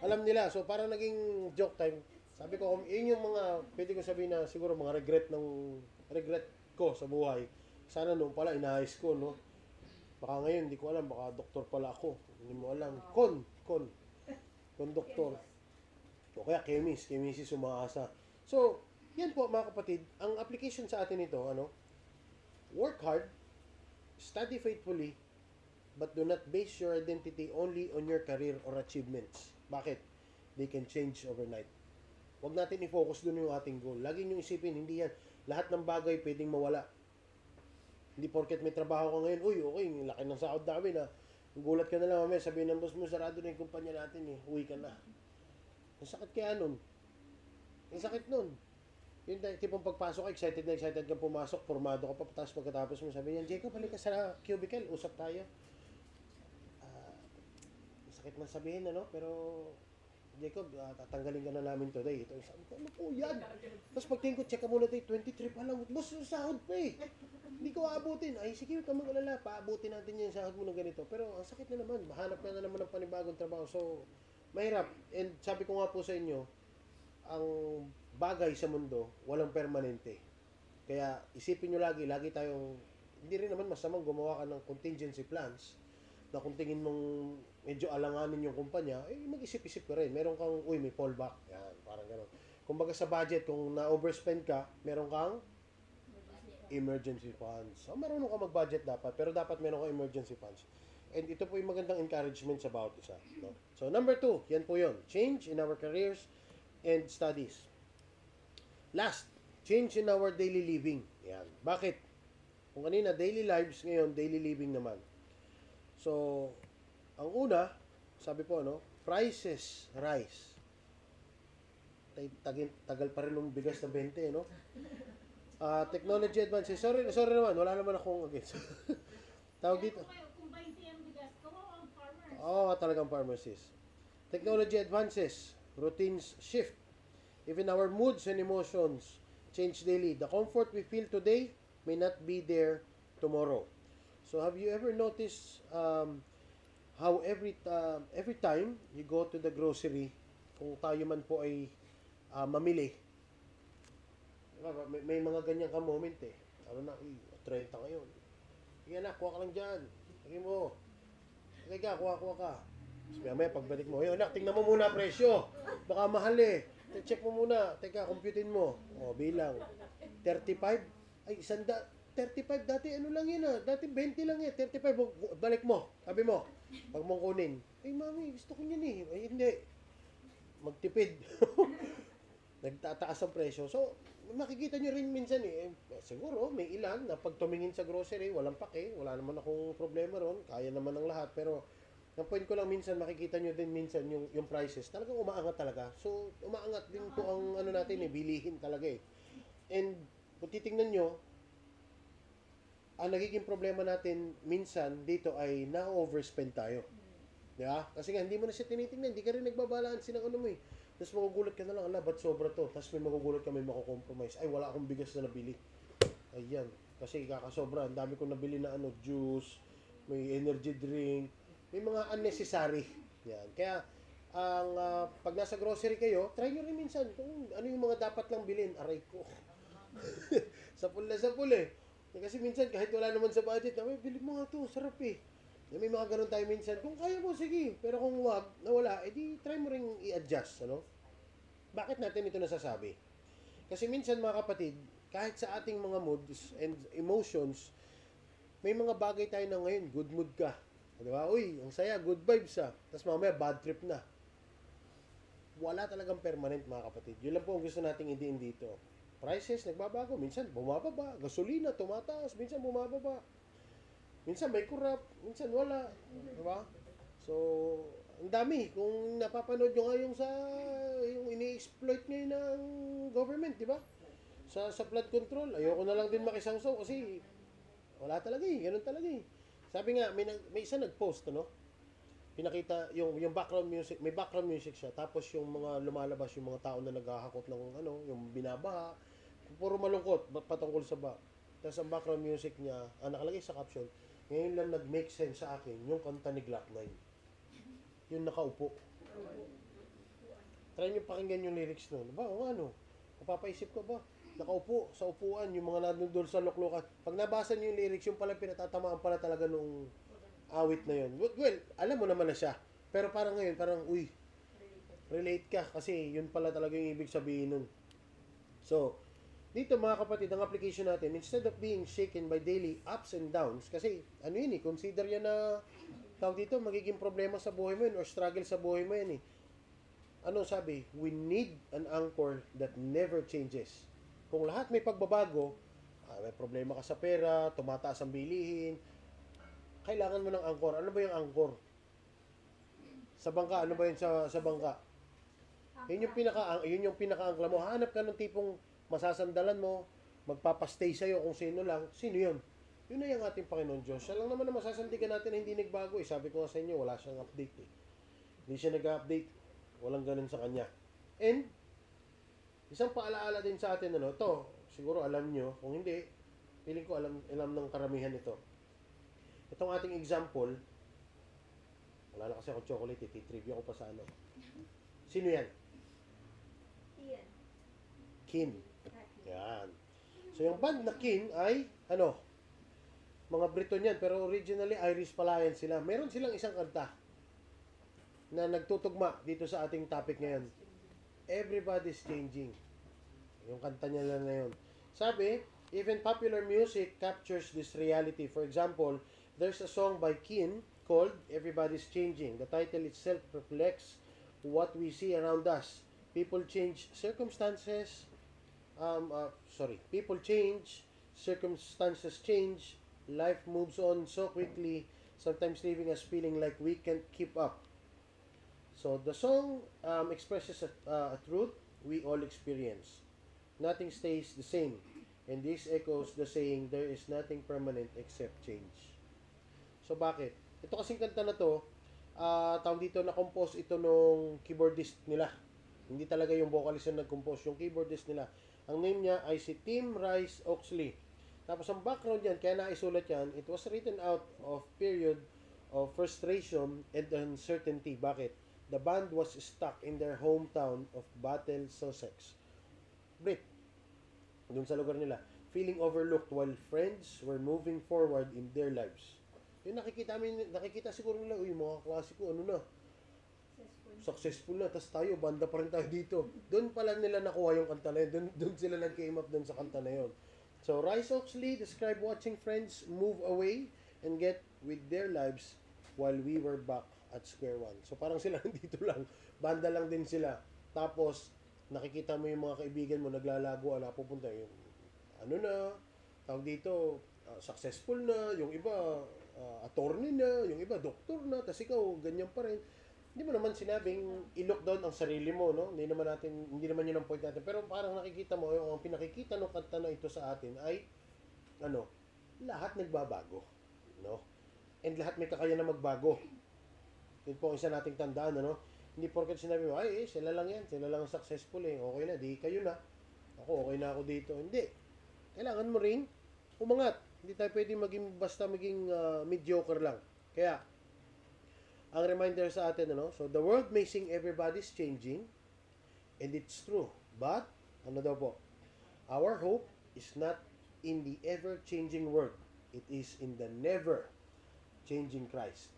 alam nila. So, parang naging joke time. Sabi ko, yun yung mga, pwede ko sabihin na siguro mga regret ko sa buhay. Sana noon pala, inahayos ko, Baka ngayon, hindi ko alam, baka doktor pala ako. Hindi mo alam. Doktor. O kaya chemist umaasa. So, yan po mga kapatid, ang application sa atin ito, work hard, study faithfully, but do not base your identity only on your career or achievements. Bakit? They can change overnight. Huwag natin i-focus dun yung ating goal. Lagi nyo isipin, hindi yan. Lahat ng bagay pwedeng mawala. Hindi porket may trabaho ka ngayon, okay, laki ng sahod namin gulat ka na lang, mamaya sabihin ng boss mo, sarado na yung kumpanya natin uwi ka na. Ang sakit kaya nun. Ang sakit nun. Yung tipong pagpasok ka, excited kang pumasok, formado ka pa, tapos pagkatapos mo sabi niyan, Jacob, balik ka sa cubicle, usap tayo. Sakit man sabihin, pero Jacob, tatanggalin ka na namin today. Ito, sabi ko, ano po yan? Tapos pagtingin ko, check ka muna tayo, 23 pa lang. Boss, sahod pa eh. Hindi ko aabutin. Ay, sige, ka mag-alala, paabutin natin yung sahod mo ng ganito. Pero ang sakit na naman, mahanap ka na naman ng panibagong trabaho. So, mahirap. And sabi ko nga po sa inyo, ang bagay sa mundo, walang permanente. Kaya isipin nyo lagi tayong, hindi rin naman masamang gumawa ka ng contingency plans na kung tingin mong medyo alanganin yung kumpanya, eh mag-isip-isip ka rin. Meron kang, may fallback. Yan, parang gano'n. Kumbaga sa budget, kung na-overspend ka, meron kang emergency funds. So, marunong ka mag-budget dapat, pero dapat meron kang emergency funds. And ito po yung magandang encouragement sa bawat isa. No? So, number 2, yan po yun. Change in our careers and studies. Last, change in our daily living. Yan. Bakit? Kung kanina, daily lives, ngayon, daily living naman. So, ang una, sabi po, prices rise. Tagal pa rin ng bigas na 20, no? Technology advances. Sorry naman, wala naman akong against. Tawag dito. Kung 20 ang bigas, kawawa ang farmers. Oo, talagang pharmacist. Technology advances, routines shift. Even our moods and emotions change daily. The comfort we feel today may not be there tomorrow. So have you ever noticed how every time you go to the grocery, kung tayo man po ay mamili, diba, may mga ganyan ka moment eh. Ano na, 30 ngayon. Yan na, kuha ka lang dyan. Lagay mo. Lagay ka, kuha ka. Tapos may pagbalik mo, anak, tingnan mo muna presyo. Baka mahal eh. Check mo muna. Teka, computein mo. O, bilang. 35? Ay, 35 dati ano lang yun ah. Dati 20 lang eh. 35, balik mo. Sabi mo. Pag mong kunin. Ay, mami, gusto ko yun eh. Ay, hindi. Magtipid. Nagtataas ang presyo. So, makikita nyo rin minsan eh. Siguro, may ilan na pag tumingin sa grocery, walang pake. Wala naman akong problema ron. Kaya naman ng lahat. Pero, ang point ko lang minsan, makikita nyo din minsan yung prices. Talagang umaangat talaga. So, umaangat din po ang ano natin eh. Bilihin talaga eh. And, kung titingnan nyo, ang nagiging problema natin minsan dito ay na-overspend tayo. Diba? Kasi nga, hindi mo na siya tinitingnan. Hindi ka rin nagbabalansin ng ano mo eh. Tapos magugulat ka na lang, ba't sobra to? Tapos may magugulat ka, may makukompromise. Ay, wala akong bigas na nabili. Ayan. Kasi kakasobra. Ang dami kong nabili na juice, may energy drink, may mga unnecessary. Yan. Kaya, pag nasa grocery kayo, try nyo rin minsan kung ano yung mga dapat lang bilhin. Aray ko. Sapul eh. Kasi minsan, kahit wala naman sa budget, bili mo nga to, sarap eh. May mga ganun tayo minsan. Kung kaya mo, sige. Pero kung wag, nawala, edi try mo ring i-adjust. Bakit natin ito nasasabi? Kasi minsan mga kapatid, kahit sa ating mga moods and emotions, may mga bagay tayo na ngayon, good mood ka. Diba? Uy, ang saya, good vibes ah. Tapos mamaya, bad trip na. Wala talagang permanent mga kapatid. Yun lang po ang gusto nating idiin dito. Prices, nagbabago. Minsan, bumababa. Gasolina, tumataas. Minsan, bumababa. Minsan, may kurap. Minsan, wala. Diba? So, ang dami. Kung napapanood nyo nga yung ini-exploit ngayon ng government, diba? Sa flood control. Ayoko na lang din makisawsaw kasi wala talaga eh. Ganun talaga eh. Sabi nga, may isa nag-post, pinakita yung background music, may background music siya, tapos yung mga lumalabas, yung mga tao na naghahakot ng yung binabaha, puro malungkot, patungkol sa Tapos ang background music niya, nakalagay sa caption, ngayon lang nag-make sense sa akin, yung kanta ni Glock 9. Yung nakaupo. Try nyo pakinggan yung lyrics nun. Ba, mapapaisip ka ba? Nakaupo sa upuan, yung mga nandun doon sa luklukan. Pag nabasa nyo yung lyrics, yung pala pinatatamaan pala talaga nung awit na yun. Well, alam mo naman na siya. Pero parang ngayon, relate ka. Kasi yun pala talaga yung ibig sabihin nun. So, dito mga kapatid, ang application natin, instead of being shaken by daily ups and downs, kasi consider yan na, tawag dito, magiging problema sa buhay mo yun or struggle sa buhay mo yan eh. Ano sabi? We need an anchor that never changes. Kung lahat may pagbabago, may problema ka sa pera, tumataas ang bilihin, kailangan mo ng anchor. Ano ba yung anchor? Sa bangka, ano ba yun sa bangka? Yun yung pinaka-angkla mo. Hanap ka ng tipong masasandalan mo, magpapastay sa'yo kung sino lang. Sino yun? Yun na yung ating Panginoon Diyos. Siya lang naman na masasandigan natin na hindi nagbago. Sabi ko nga sa inyo, wala siyang update eh. Hindi siya nag-update. Walang ganun sa kanya. And, isang paalaala din sa atin, to, siguro alam nyo, kung hindi, feeling ko alam ng karamihan ito. Itong ating example, wala na kasi ako chocolate, titrivia ko pa sa ano. Sino yan? Iyan. Kin. Yan. So, yung band na Kin ay, mga Briton yan, pero originally Irish pala yan sila. Meron silang isang kanta na nagtutugma dito sa ating topic ngayon. Everybody's changing. Yung kanta niya lang na yun. Sabi, even popular music captures this reality. For example, there's a song by Kin called Everybody's Changing. The title itself reflects what we see around us. People change, circumstances change, life moves on so quickly, sometimes leaving us feeling like we can't keep up. So the song expresses a truth we all experience. Nothing stays the same, and this echoes the saying, there is nothing permanent except change. So bakit? Ito kasing kanta na to, tawag dito, na-compose ito nung keyboardist nila. Hindi talaga yung vocalist na nag-compose, yung keyboardist nila. Ang name niya ay si Tim Rice Oxley. Tapos ang background yan, kaya naisulat yan, it was written out of period of frustration and uncertainty. Bakit? The band was stuck in their hometown of Battle, Sussex. Brit, dun sa lugar nila, feeling overlooked while friends were moving forward in their lives. Yung nakikita siguro nila, mga klasiko, successful na, tas tayo, banda pa rin tayo dito. Doon pala nila nakuha yung kanta na yun. Doon sila nag-came up doon sa kanta na yun. So, Rice Oxley described watching friends move away and get with their lives while we were back at square one. So, parang sila nandito lang. Banda lang din sila. Tapos, nakikita mo yung mga kaibigan mo, naglalago, pupunta yung, tawag dito, successful na, yung iba, attorney na, yung iba, doktor na, tas ikaw, ganyan pa rin. Hindi mo naman sinabing i-look down ang sarili mo, no? Hindi naman yun ang point natin. Pero parang nakikita mo, yung pinakikita ng kanta na ito sa atin ay, lahat nagbabago, no? And lahat may kakaya na magbago. Yun po ang isa nating tandaan, Hindi porket sinabi mo, sila lang yan, sila lang ang successful okay na, di kayo na. Ako, okay na ako dito. Hindi. Kailangan mo ring umangat. Hindi tayo pwede basta maging mediocre lang. Kaya, ang reminder sa atin, so the world may sing everybody's changing, and it's true. But, our hope is not in the ever-changing world. It is in the never-changing Christ.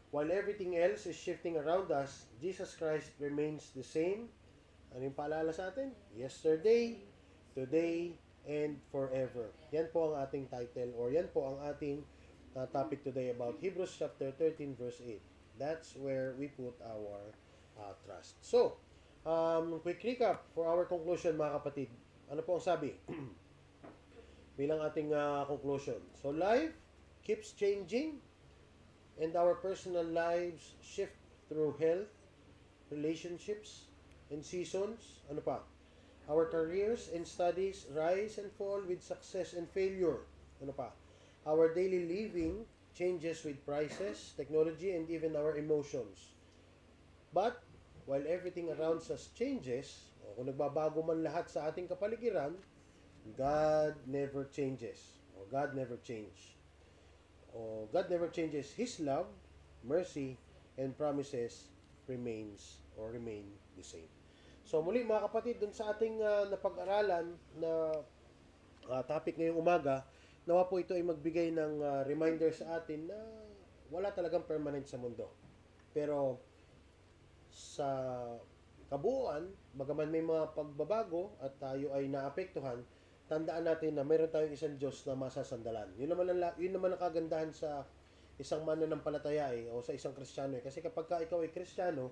While everything else is shifting around us, Jesus Christ remains the same. Ano yung paalala sa atin? Yesterday, today, and forever. Yan po ang ating title, or yan po ang ating topic today about Hebrews chapter 13 verse 8. That's where we put our trust. So, quick recap for our conclusion, mga kapatid. Ano po ang sabi? Bilang ating conclusion. So, life keeps changing and our personal lives shift through health, relationships, and seasons. Ano pa? Our careers and studies rise and fall with success and failure. Ano pa? Our daily living changes with prices, technology, and even our emotions. But, while everything around us changes, o kung nagbabago man lahat sa ating kapaligiran, God never changes. O God never change. O God never changes. His love, mercy, and promises remain the same. So muli mga kapatid, dun sa ating napag-aralan na topic ngayong umaga, nawa po ito ay magbigay ng reminder sa atin na wala talagang permanent sa mundo. Pero sa kabuuan, bagaman may mga pagbabago at tayo ay naapektuhan, tandaan natin na mayroon tayong isang Diyos na masasandalan. Yun naman ang kagandahan sa isang mananampalataya o sa isang Kristiyano. Kasi kapag ikaw ay Kristiyano,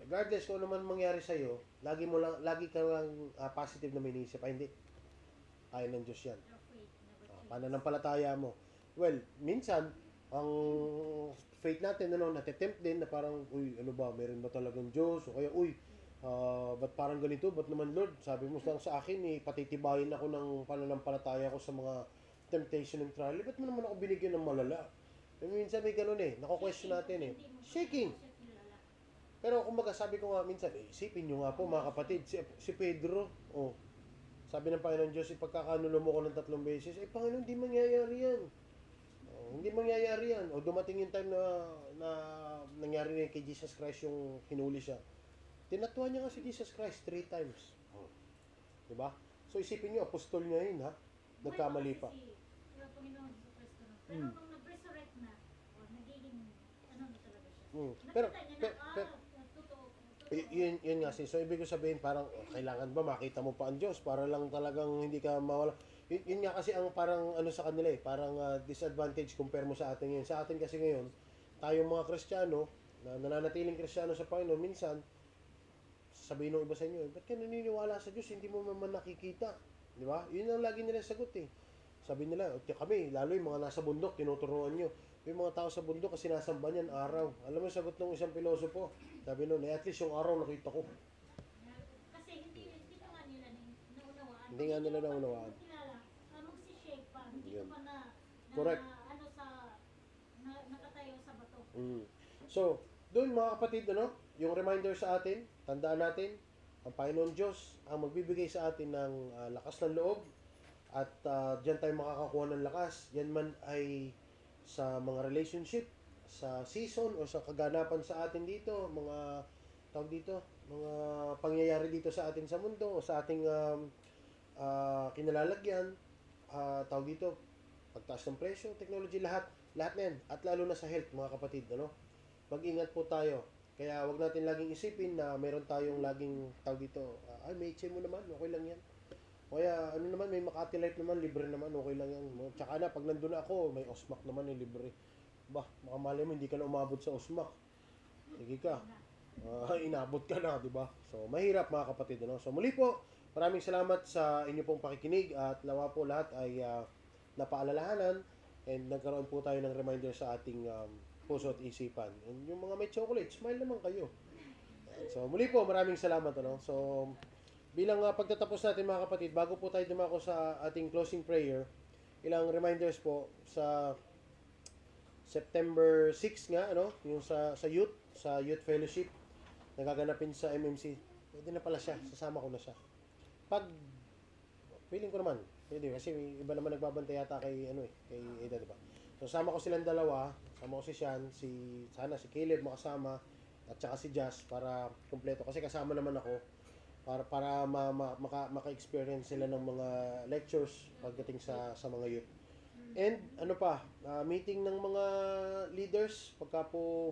regardless kung ano man mangyari sa iyo, lagi ka lang positive na may inisip. Hindi. Kaya ng Diyos yan. Pananampalataya mo. Well, minsan, ang faith natin, natitempt din na parang, meron ba talagang Diyos? O kaya, ba't parang ganito? Ba't naman Lord? Sabi mo lang sa akin, patitibayin ako ng pananampalataya ko sa mga temptation and trial. Ba't mo naman ako binigyan ng malala? Minsan may ganun nako-question natin Shaking. Pero kumbaga sabi ko nga minsan, isipin nyo nga po mga kapatid, si Pedro, sabi ng Panginoon Diyos, ipagkakanulo mo ko ng 3 beses, Panginoon, hindi mangyayari yan. Hindi mangyayari yan. O dumating yung time na nangyari na kay Jesus Christ yung hinuli siya. Tinatuan niya nga si Jesus Christ 3 times. Diba? So isipin nyo, apostol niya yun, ha? Nagkamali pa. Yung Panginoon sa Kristo. Pero nung nag-resurrect na, nagiging, na talaga siya. Pero, Nakita niya na, totoo. yun nga so ibig ko sabihin parang kailangan ba makita mo pa ang Diyos para lang talagang hindi ka mawala. Yun nga kasi ang parang sa kanila parang disadvantage compare mo sa atin ngayon. Sa atin kasi ngayon, tayong mga Kristiyano, na nananatiling Kristiyano sa Panginoon, minsan, sabihin ng iba sa inyo, ba't ka naniniwala sa Diyos, hindi mo naman nakikita? Di ba? Yun ang lagi nila sagot Sabi nila, kami, lalo yung mga nasa bundok, tinuturuan nyo. Yung mga tao sa bundok, kasi nasamba niyan araw. Alam mo, sagot ng isang pilosopo, sabi nun, at least yung araw nakita ko. Kasi hindi pa nga nila naunawaan. Hindi nga nila naunawaan. Kilala, magsishake pa. Hindi Yun. pa na Correct. nakatayo sa bato. So, doon mga kapatid, yung reminder sa atin, tandaan natin, ang Panginoon Diyos ang magbibigay sa atin ng lakas ng loob at diyan tayo makakakuha ng lakas. Yan man ay sa mga relationship, sa season o sa kaganapan sa atin dito, mga tawag dito, mga pangyayari dito sa atin sa mundo o sa ating kinalalagyan, tawag dito, pagtaas ng presyo, technology, lahat na yan. At lalo na sa health, mga kapatid, mag-ingat po tayo. Kaya wag natin laging isipin na meron tayong laging tawag dito, may HMO naman, okay lang yan. O kaya, may Makati Life naman, libre naman, okay lang yan. Tsaka na, pag nandun ako, may Osmac naman, libre. Makamali mo, hindi ka na umabot sa Osmac. Sige ka. Inabot ka na, di ba? So, mahirap mga kapatid. So, muli po, maraming salamat sa inyo pong pakikinig at lawa po lahat ay napaalalahanan and nagkaroon po tayo ng reminder sa ating puso at isipan. And yung mga may chocolate, smile naman kayo. So, muli po, maraming salamat. So, bilang pagtatapos natin mga kapatid, bago po tayo dumako sa ating closing prayer, ilang reminders po sa September 6 nga, yung sa youth fellowship, nagaganapin sa MMC. Pwede na pala siya, sasama ko na siya. Feeling ko naman, pwede, kasi iba naman nagbabantay yata kay Ada, diba? So, sama ko silang dalawa, sama ko si Sean, si Caleb makasama, at saka si Jazz para kumpleto. Kasi kasama naman ako, para maka-experience sila ng mga lectures pagdating sa mga youth. And meeting ng mga leaders pagka po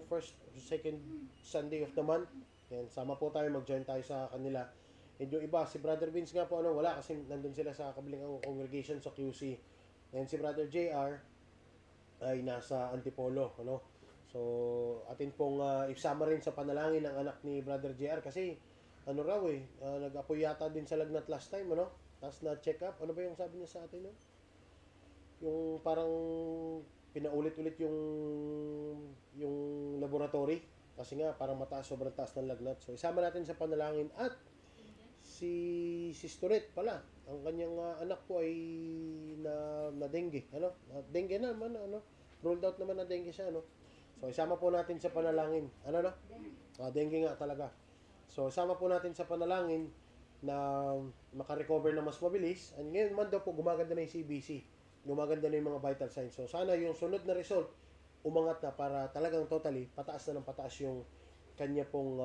second Sunday of the month. Yan, sama po tayo, mag-join tayo sa kanila. And yung iba, si Brother Vince nga po wala kasi nandun sila sa kabilang congregation sa QC. And si Brother JR ay nasa Antipolo, So, atin pong isama rin sa panalangin ng anak ni Brother JR kasi nag-apoy yata din sa lagnat last time, Tapos na-check up. Ano ba yung sabi niya sa atin, Yung parang pinaulit-ulit yung laboratory. Kasi nga, parang sobrang taas ng lagnat. So, isama natin sa panalangin. At si Sistoret pala, ang kanyang anak po ay na dengue. Dengue naman, Ruled out naman na dengue siya, So, isama po natin sa panalangin. Dengue nga talaga. So, sama po natin sa panalangin na makarecover na mas mabilis. And ngayon man daw po, gumaganda na yung CBC. Gumaganda na yung mga vital signs. So, sana yung sunod na result, umangat na para talagang totally, pataas na ng pataas yung kanya pong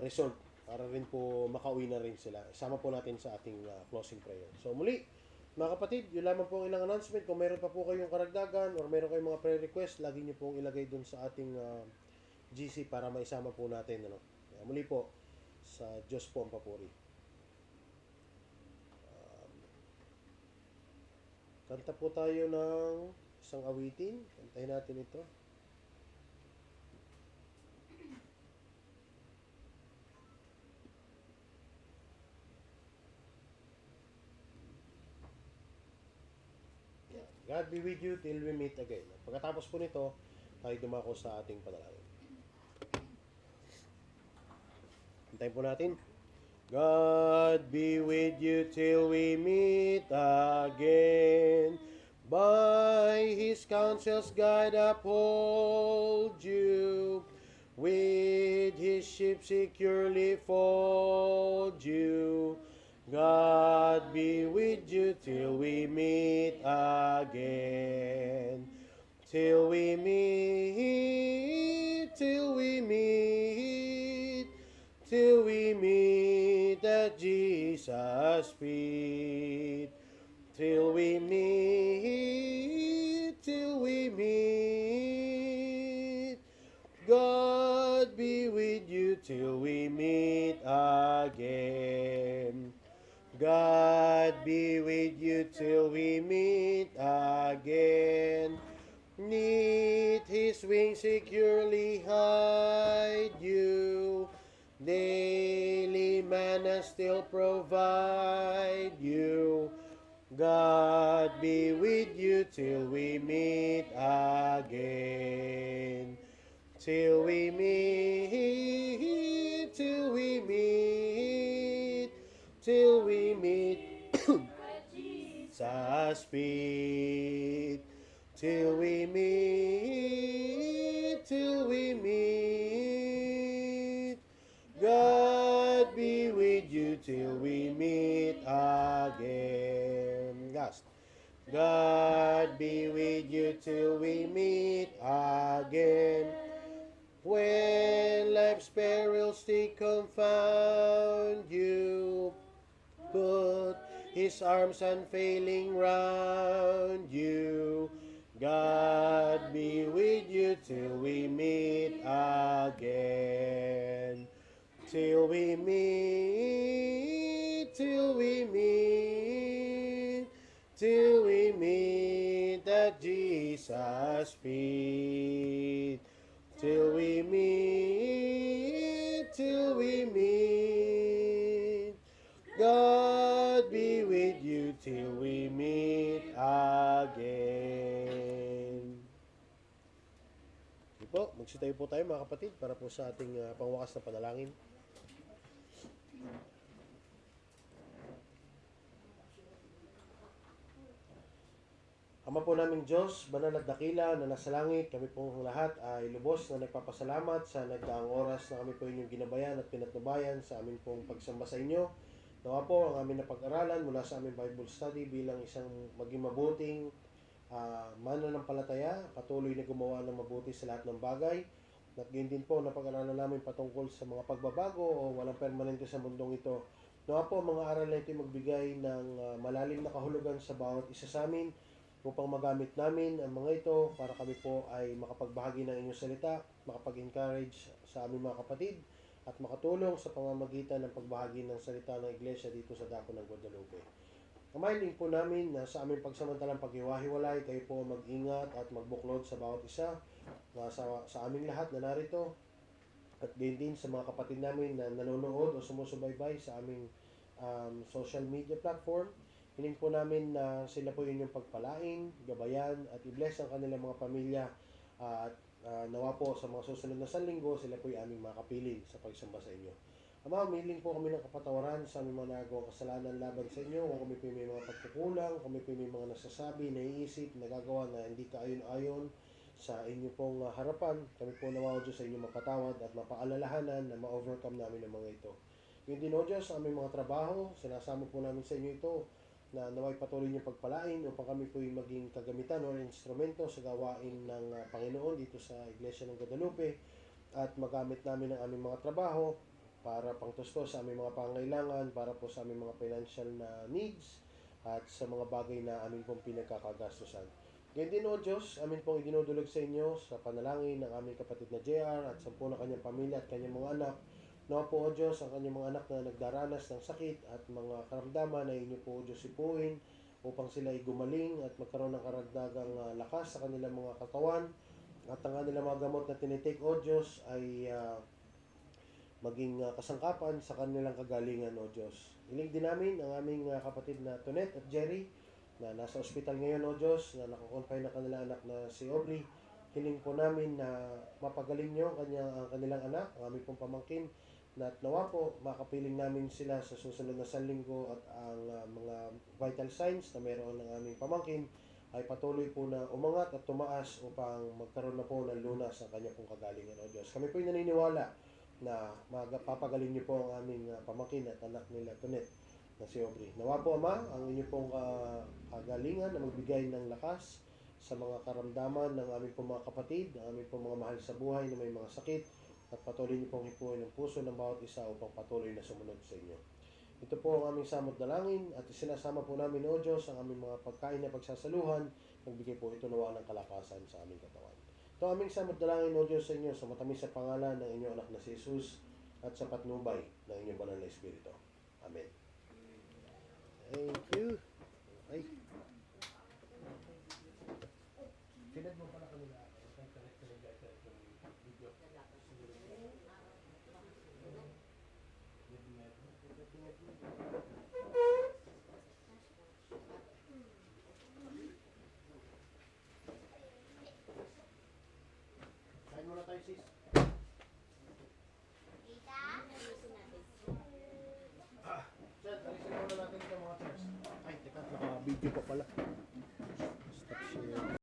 result. Para rin po makauwi na rin sila. Sama po natin sa ating closing prayer. So, muli, mga kapatid, yun lamang po ang ilang announcement. Kung meron pa po kayong karagdagan or meron kayong mga prayer request, lagi nyo pong ilagay dun sa ating GC para maisama po natin. Muli po, sa Diyos po ang papuri. Kanta po tayo ng isang awitin. Kantahin natin ito. God be with you till we meet again. Pagkatapos po nito, tayo dumako sa ating panalangin. Hintayin po natin. God be with you till we meet again. By his counsels guide uphold you, with his sheep securely fold you. God be with you till we meet again. Till we meet, till we meet, till we meet at Jesus' feet. Till we meet, till we meet. God be with you till we meet again. God be with you till we meet again. Neath his wings securely hide you. Daily manna still provide you. God be with you till we meet again. Till we meet, till we meet, till we meet Jesus' feet. Till we meet, till we meet. God be with you till we meet again. Last. God be with you till we meet again. When life's perils they confound you, put his arms unfailing round you. God be with you till we meet again. Till we meet, till we meet, till we meet at Jesus' feet. Till we meet, till we meet. God be with you till we meet again. Sige po, magsitayo po tayo mga kapatid para po sa ating pangwakas na panalangin. Ama po naming Diyos, banal at dakila na nasa langit, kami pong lahat ay lubos na nagpapasalamat sa nagdaang oras na kami po inyong ginabayan at pinatnubayan sa amin pong pagsamba sa inyo. Nawa po ang aming napag-aralan mula sa aming Bible study bilang isang maging mabuting mananampalataya, patuloy na gumawa ng mabuti sa lahat ng bagay. At gayon din po napag-aralan namin patungkol sa mga pagbabago o walang permanente sa mundong ito. Nawa po ang mga aral na ito magbigay ng malalim na kahulugan sa bawat isa sa amin, upang magamit namin ang mga ito para kami po ay makapagbahagi ng inyong salita, makapag-encourage sa aming mga kapatid, at makatulong sa pamamagitan ng pagbahagi ng salita ng iglesia dito sa Dako ng Guadalupe. Kamahiling po namin na sa aming pagsamantalang paghiwa-hiwalay, kayo po mag-ingat at magbuklod sa bawat isa, sa aming lahat na narito, at gayon din sa mga kapatid namin na nanonood o sumusubaybay sa aming social media platform. Hiling po namin na sila po inyong pagpalain, gabayan, at i-bless ang kanilang mga pamilya. At nawa po sa mga susunod na sanlinggo, sila po aming makapiling sa pagsamba sa inyo. Ama, humiling po kami ng kapatawaran sa aming mga nagawang kasalanan laban sa inyo. Kung kami po may mga pagkukulang, kung kami po may mga nasasabi, naiisip, nagagawa na hindi kaayon-ayon sa inyo pong harapan, kami po nawa o Diyos sa inyong mapatawad at mapaalalahanan na ma-overcome namin ang mga ito. Yun din o Diyos, sa aming mga trabaho, sinasama po namin sa inyo ito, na naway patuloy niyong pagpalain upang kami po yung maging kagamitan o instrumento sa gawain ng Panginoon dito sa Iglesia ng Guadalupe, at magamit namin ang aming mga trabaho para pangtustos sa aming mga pangailangan, para po sa aming mga financial na needs at sa mga bagay na aming pong pinagkakagastusan. Ganyan din o Diyos, amin pong idinudulog sa inyo sa panalangin ng aming kapatid na JR at 10 na kanyang pamilya at kanyang mga anak. Nawa po o Diyos, ang kanyang mga anak na nagdaranas ng sakit at mga karamdaman na inyo po o Diyos ipuin upang sila ay gumaling at magkaroon ng karagdagang lakas sa kanilang mga katawan, at ang kanilang mga gamot na tinitake o Diyos ay maging kasangkapan sa kanilang kagalingan o Diyos. Hiling din namin ang aming kapatid na Tonet at Jerry na nasa ospital ngayon o Diyos, na nakakonfine na kanilang anak na si Aubrey. Hiling po namin na mapagaling nyo ang kanilang anak, ang aming pong pamangkin, na nawa po makapiling namin sila sa susunod na sanlinggo, at ang mga vital signs na meron ng aming pamangkin ay patuloy po na umangat at tumaas upang magkaroon na po ng lunas ang kanya pong kagalingan, O Diyos. Kami po ay naniniwala na papagaling niyo po ang aming pamangkin at anak nila Tonet na si Aubrey. Nawa po, Ama, ang inyo pong kagalingan na magbigay ng lakas sa mga karamdaman ng aming pong mga kapatid, ng aming pong mga mahal sa buhay na may mga sakit, at patuloy niyo pong hipuin ang puso ng bawat isa upang patuloy na sumunod sa inyo. Ito po ang aming samot dalangin at isinasama po namin, O Diyos, ang aming mga pagkain na pagsasaluhan. Magbigay po ito nawa ng kalakasan sa aming katawan. Ito ang aming samot dalangin, O Diyos, sa inyo sa matamis sa pangalan ng inyong anak na si Jesus at sa patnubay ng inyong banal na Espiritu. Amen. Thank you. Ay. Sinad mo pala kanila. Kain muna tayo, sis. Tita, ayusin natin. Sir, alisin muna natin ito mga chairs. Ay, teka, naka-video pa pala.